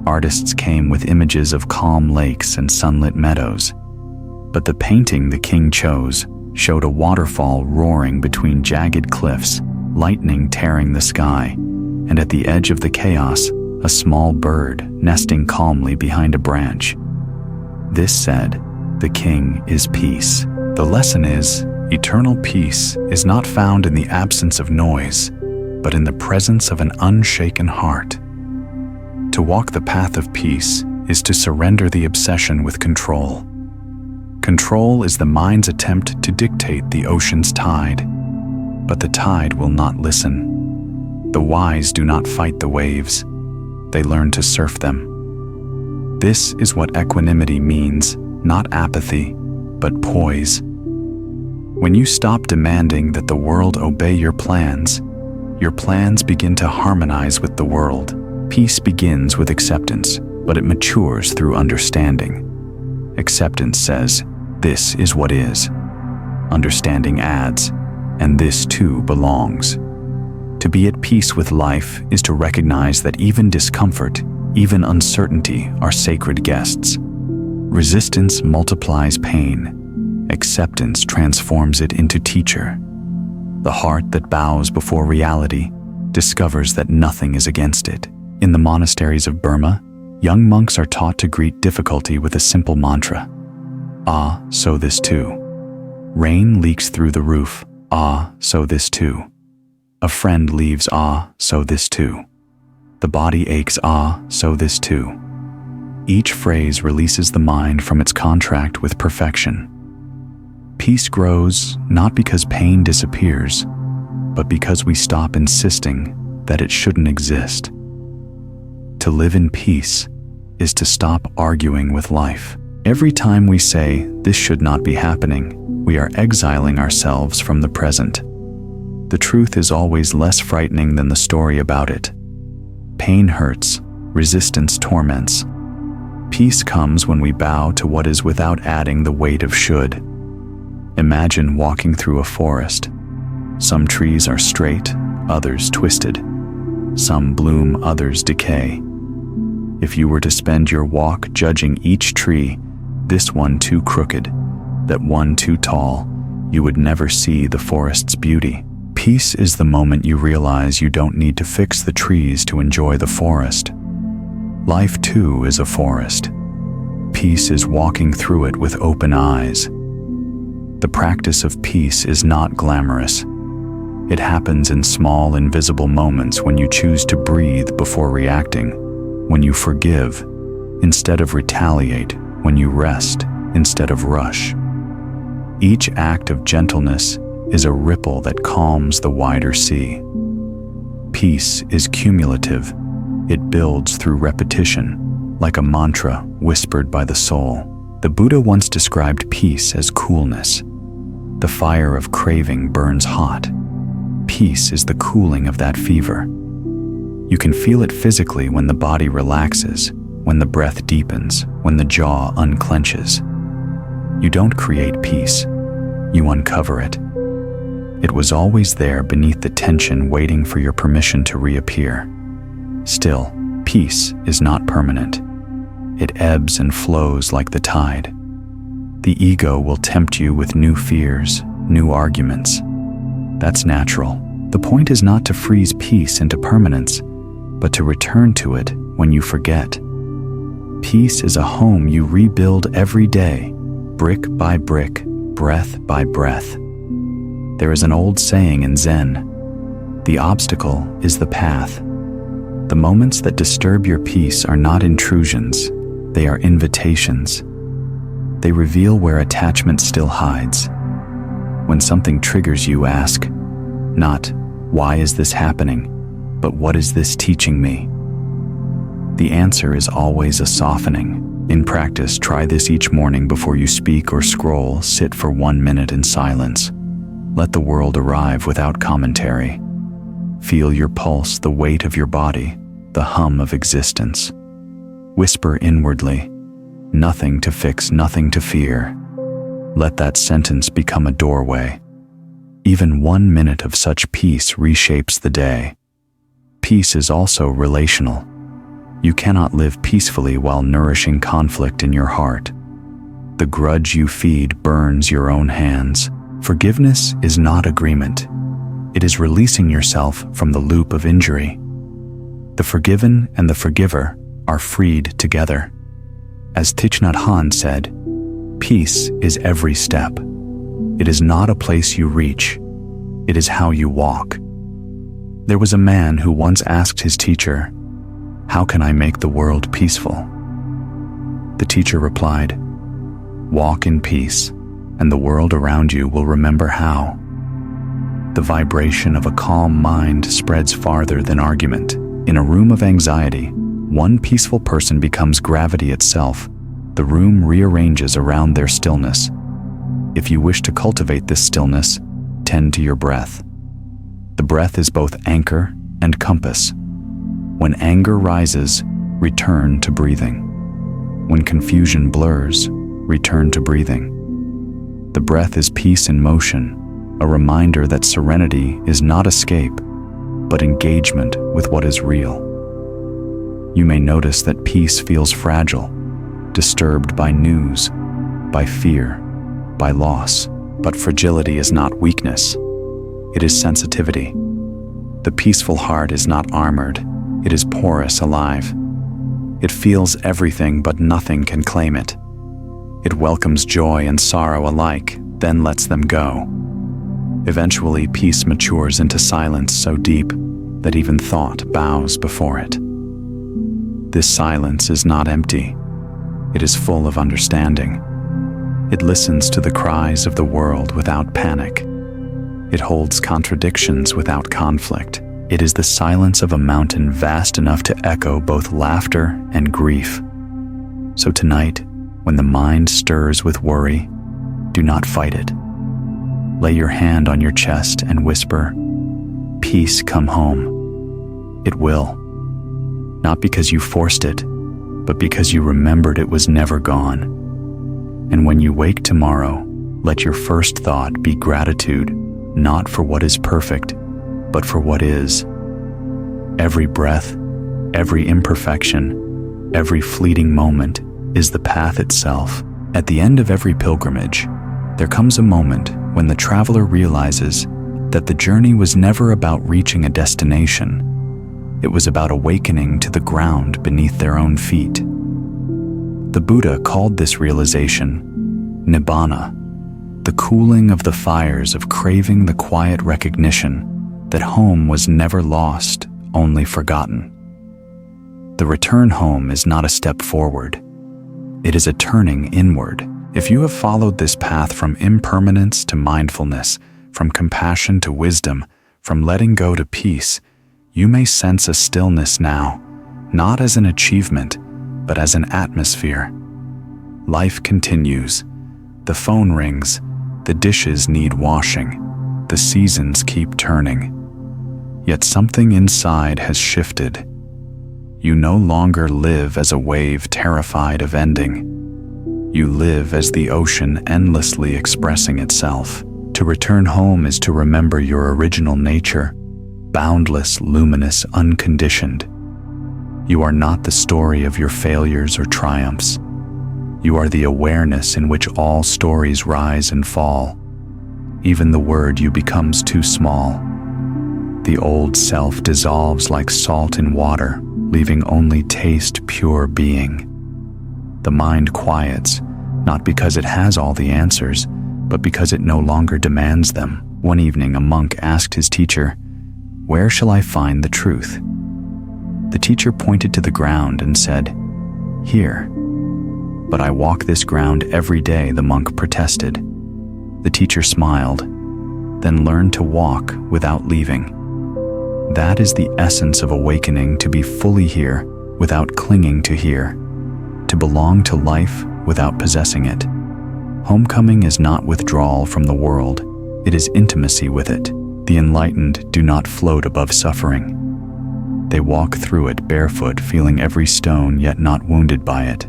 Artists came with images of calm lakes and sunlit meadows, but the painting the king chose showed a waterfall roaring between jagged cliffs, lightning tearing the sky, and at the edge of the chaos, a small bird nesting calmly behind a branch. This said, the king is peace. The lesson is, eternal peace is not found in the absence of noise, but in the presence of an unshaken heart. To walk the path of peace is to surrender the obsession with control. Control is the mind's attempt to dictate the ocean's tide, but the tide will not listen. The wise do not fight the waves, they learn to surf them. This is what equanimity means, not apathy, but poise. When you stop demanding that the world obey your plans begin to harmonize with the world. Peace begins with acceptance, but it matures through understanding. Acceptance says, this is what is. Understanding adds, and this too belongs. To be at peace with life is to recognize that even discomfort, even uncertainty are sacred guests. Resistance multiplies pain. Acceptance transforms it into teacher. The heart that bows before reality discovers that nothing is against it. In the monasteries of Burma, young monks are taught to greet difficulty with a simple mantra. Ah, so this too. Rain leaks through the roof. Ah, so this too. A friend leaves. Ah, so this too. The body aches. Ah, so this too. Each phrase releases the mind from its contract with perfection. Peace grows not because pain disappears, but because we stop insisting that it shouldn't exist. To live in peace is to stop arguing with life. Every time we say, this should not be happening, we are exiling ourselves from the present. The truth is always less frightening than the story about it. Pain hurts, resistance torments. Peace comes when we bow to what is without adding the weight of should. Imagine walking through a forest. Some trees are straight, others twisted. Some bloom, others decay. If you were to spend your walk judging each tree, this one too crooked, that one too tall, you would never see the forest's beauty. Peace is the moment you realize you don't need to fix the trees to enjoy the forest. Life too is a forest. Peace is walking through it with open eyes. The practice of peace is not glamorous. It happens in small, invisible moments when you choose to breathe before reacting, when you forgive instead of retaliate, when you rest instead of rush. Each act of gentleness is a ripple that calms the wider sea. Peace is cumulative. It builds through repetition, like a mantra whispered by the soul. The Buddha once described peace as coolness. The fire of craving burns hot. Peace is the cooling of that fever. You can feel it physically when the body relaxes, when the breath deepens, when the jaw unclenches. You don't create peace, you uncover it. It was always there beneath the tension, waiting for your permission to reappear. Still, peace is not permanent. It ebbs and flows like the tide. The ego will tempt you with new fears, new arguments. That's natural. The point is not to freeze peace into permanence, but to return to it when you forget. Peace is a home you rebuild every day, brick by brick, breath by breath. There is an old saying in Zen, The obstacle is the path. The moments that disturb your peace are not intrusions, they are invitations. They reveal where attachment still hides. When something triggers you, ask, not, "Why is this happening?" but "What is this teaching me?" The answer is always a softening. In practice, try this each morning before you speak or scroll. Sit for 1 minute in silence. Let the world arrive without commentary. Feel your pulse, the weight of your body, the hum of existence. Whisper inwardly, "Nothing to fix, nothing to fear." Let that sentence become a doorway. Even 1 minute of such peace reshapes the day. Peace is also relational. You cannot live peacefully while nourishing conflict in your heart. The grudge you feed burns your own hands. Forgiveness is not agreement. It is releasing yourself from the loop of injury. The forgiven and the forgiver are freed together. As Thich Nhat Hanh said, "Peace is every step. It is not a place you reach. It is how you walk." There was a man who once asked his teacher, "How can I make the world peaceful?" The teacher replied, "Walk in peace, and the world around you will remember how." The vibration of a calm mind spreads farther than argument. In a room of anxiety, one peaceful person becomes gravity itself. The room rearranges around their stillness. If you wish to cultivate this stillness, tend to your breath. The breath is both anchor and compass. When anger rises, return to breathing. When confusion blurs, return to breathing. The breath is peace in motion, a reminder that serenity is not escape, but engagement with what is real. You may notice that peace feels fragile, disturbed by news, by fear, by loss. But fragility is not weakness. It is sensitivity. The peaceful heart is not armored. It is porous, alive. It feels everything, but nothing can claim it. It welcomes joy and sorrow alike, then lets them go. Eventually, peace matures into silence so deep that even thought bows before it. This silence is not empty. It is full of understanding. It listens to the cries of the world without panic. It holds contradictions without conflict. It is the silence of a mountain vast enough to echo both laughter and grief. So tonight, when the mind stirs with worry, do not fight it. Lay your hand on your chest and whisper, "Peace, come home." It will. Not because you forced it, but because you remembered it was never gone. And when you wake tomorrow, let your first thought be gratitude, not for what is perfect, but for what is. Every breath, every imperfection, every fleeting moment is the path itself. At the end of every pilgrimage, there comes a moment when the traveler realizes that the journey was never about reaching a destination. It was about awakening to the ground beneath their own feet. The Buddha called this realization Nibbana, the cooling of the fires of craving, the quiet recognition that home was never lost, only forgotten. The return home is not a step forward. It is a turning inward. If you have followed this path from impermanence to mindfulness, from compassion to wisdom, from letting go to peace, you may sense a stillness now, not as an achievement, but as an atmosphere. Life continues. The phone rings. The dishes need washing. The seasons keep turning. Yet something inside has shifted. You no longer live as a wave terrified of ending. You live as the ocean endlessly expressing itself. To return home is to remember your original nature, boundless, luminous, unconditioned. You are not the story of your failures or triumphs. You are the awareness in which all stories rise and fall. Even the word you becomes too small. The old self dissolves like salt in water, leaving only taste, pure being. The mind quiets, not because it has all the answers, but because it no longer demands them. One evening, a monk asked his teacher, "Where shall I find the truth?" The teacher pointed to the ground and said, "Here." "But I walk this ground every day," the monk protested. The teacher smiled, "Then learn to walk without leaving." That is the essence of awakening, to be fully here without clinging to here, to belong to life without possessing it. Homecoming is not withdrawal from the world, it is intimacy with it. The enlightened do not float above suffering. They walk through it barefoot, feeling every stone yet not wounded by it.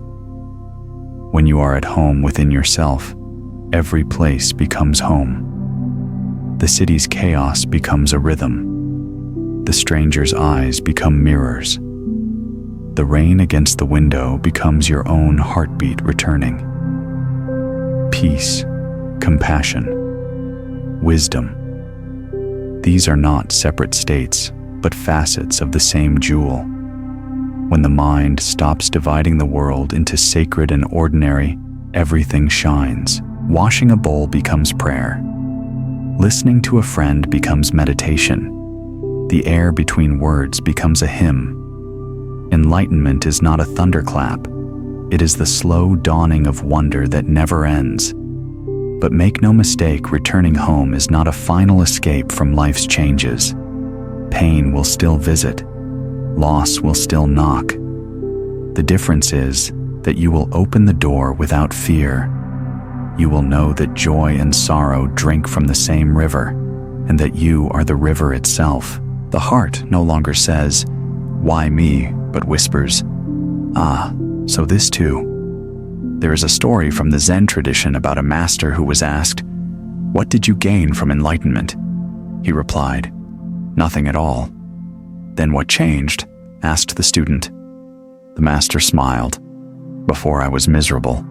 When you are at home within yourself, every place becomes home. The city's chaos becomes a rhythm. The stranger's eyes become mirrors. The rain against the window becomes your own heartbeat returning. Peace, compassion, wisdom. These are not separate states, but facets of the same jewel. When the mind stops dividing the world into sacred and ordinary, everything shines. Washing a bowl becomes prayer. Listening to a friend becomes meditation. The air between words becomes a hymn. Enlightenment is not a thunderclap. It is the slow dawning of wonder that never ends. But make no mistake, returning home is not a final escape from life's changes. Pain will still visit. Loss will still knock. The difference is that you will open the door without fear. You will know that joy and sorrow drink from the same river, and that you are the river itself. The heart no longer says, "Why me?" but whispers, "Ah, so this too." There is a story from the Zen tradition about a master who was asked, "What did you gain from enlightenment?" He replied, "Nothing at all." "Then what changed?" asked the student. The master smiled. "Before I was miserable.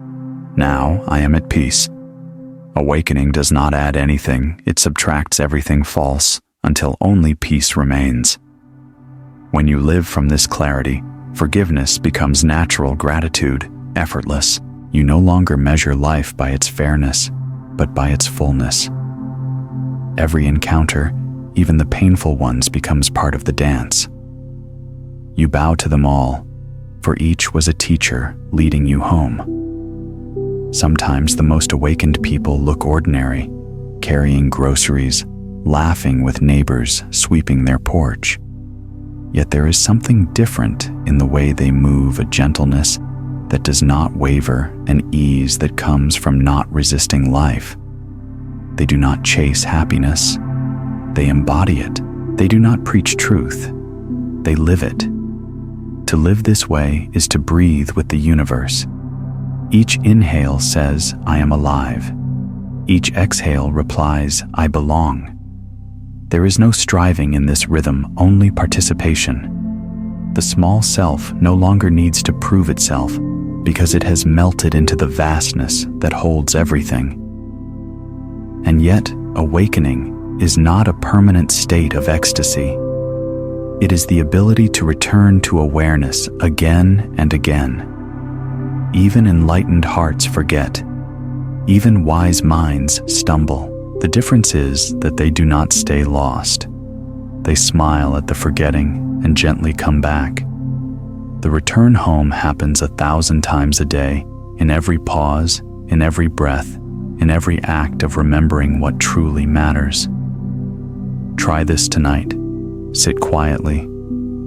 Now I am at peace." Awakening does not add anything, it subtracts everything false until only peace remains. When you live from this clarity, forgiveness becomes natural, gratitude effortless. You no longer measure life by its fairness, but by its fullness. Every encounter, even the painful ones, becomes part of the dance. You bow to them all, for each was a teacher leading you home. Sometimes the most awakened people look ordinary, carrying groceries, laughing with neighbors sweeping their porch. Yet there is something different in the way they move, a gentleness that does not waver, an ease that comes from not resisting life. They do not chase happiness, they embody it. They do not preach truth, they live it. To live this way is to breathe with the universe. Each inhale says, "I am alive." Each exhale replies, "I belong." There is no striving in this rhythm, only participation. The small self no longer needs to prove itself because it has melted into the vastness that holds everything. And yet, awakening is not a permanent state of ecstasy. It is the ability to return to awareness again and again. Even enlightened hearts forget. Even wise minds stumble. The difference is that they do not stay lost. They smile at the forgetting and gently come back. The return home happens 1,000 times a day, in every pause, in every breath, in every act of remembering what truly matters. Try this tonight. Sit quietly,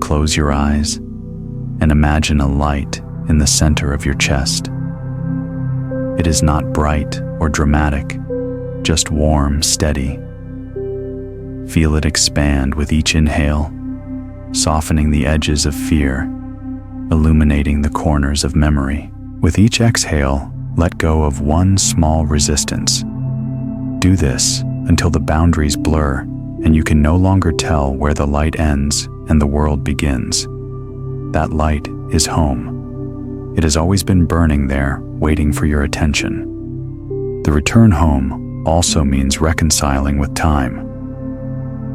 close your eyes, and imagine a light in the center of your chest. It is not bright or dramatic, just warm, steady. Feel it expand with each inhale, softening the edges of fear, illuminating the corners of memory. With each exhale, let go of one small resistance. Do this until the boundaries blur and you can no longer tell where the light ends and the world begins. That light is home. It has always been burning there, waiting for your attention. The return home also means reconciling with time.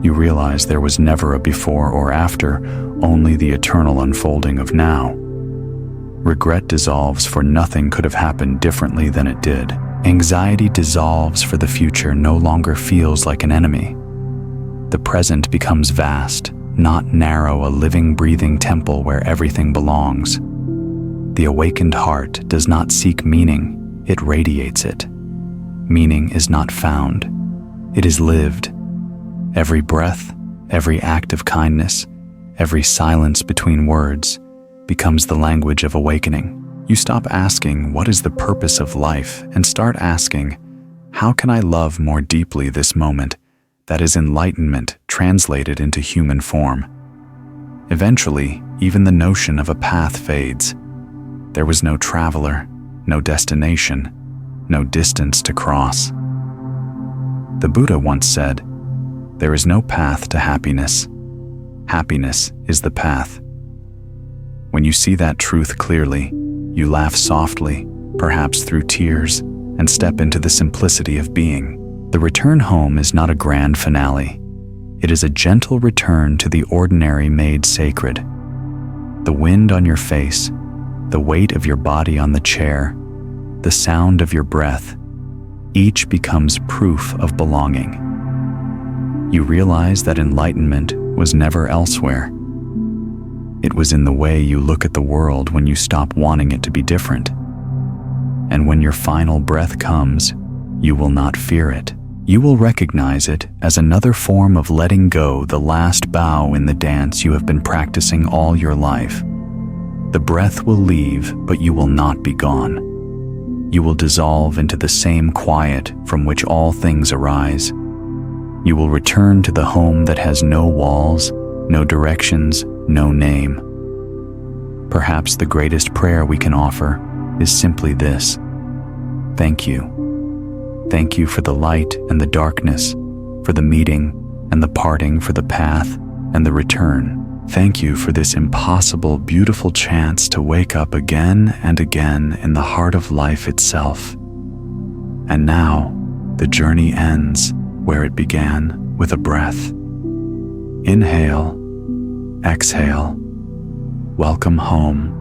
You realize there was never a before or after, only the eternal unfolding of now. Regret dissolves, for nothing could have happened differently than it did. Anxiety dissolves, for the future no longer feels like an enemy. The present becomes vast, not narrow, a living, breathing temple where everything belongs. The awakened heart does not seek meaning, it radiates it. Meaning is not found, it is lived. Every breath, every act of kindness, every silence between words becomes the language of awakening. You stop asking, what is the purpose of life, and start asking, how can I love more deeply this moment? That is enlightenment translated into human form. Eventually, even the notion of a path fades. There was no traveler, no destination, no distance to cross. The Buddha once said, "There is no path to happiness. Happiness is the path." When you see that truth clearly, you laugh softly, perhaps through tears, and step into the simplicity of being. The return home is not a grand finale. It is a gentle return to the ordinary made sacred. The wind on your face, the weight of your body on the chair, the sound of your breath, each becomes proof of belonging. You realize that enlightenment was never elsewhere. It was in the way you look at the world when you stop wanting it to be different. And when your final breath comes, you will not fear it. You will recognize it as another form of letting go, the last bow in the dance you have been practicing all your life. The breath will leave, but you will not be gone. You will dissolve into the same quiet from which all things arise. You will return to the home that has no walls, no directions, no name. Perhaps the greatest prayer we can offer is simply this: thank you. Thank you for the light and the darkness, for the meeting and the parting, for the path and the return. Thank you for this impossible, beautiful chance to wake up again and again in the heart of life itself. And now, the journey ends where it began, with a breath. Inhale, exhale, welcome home.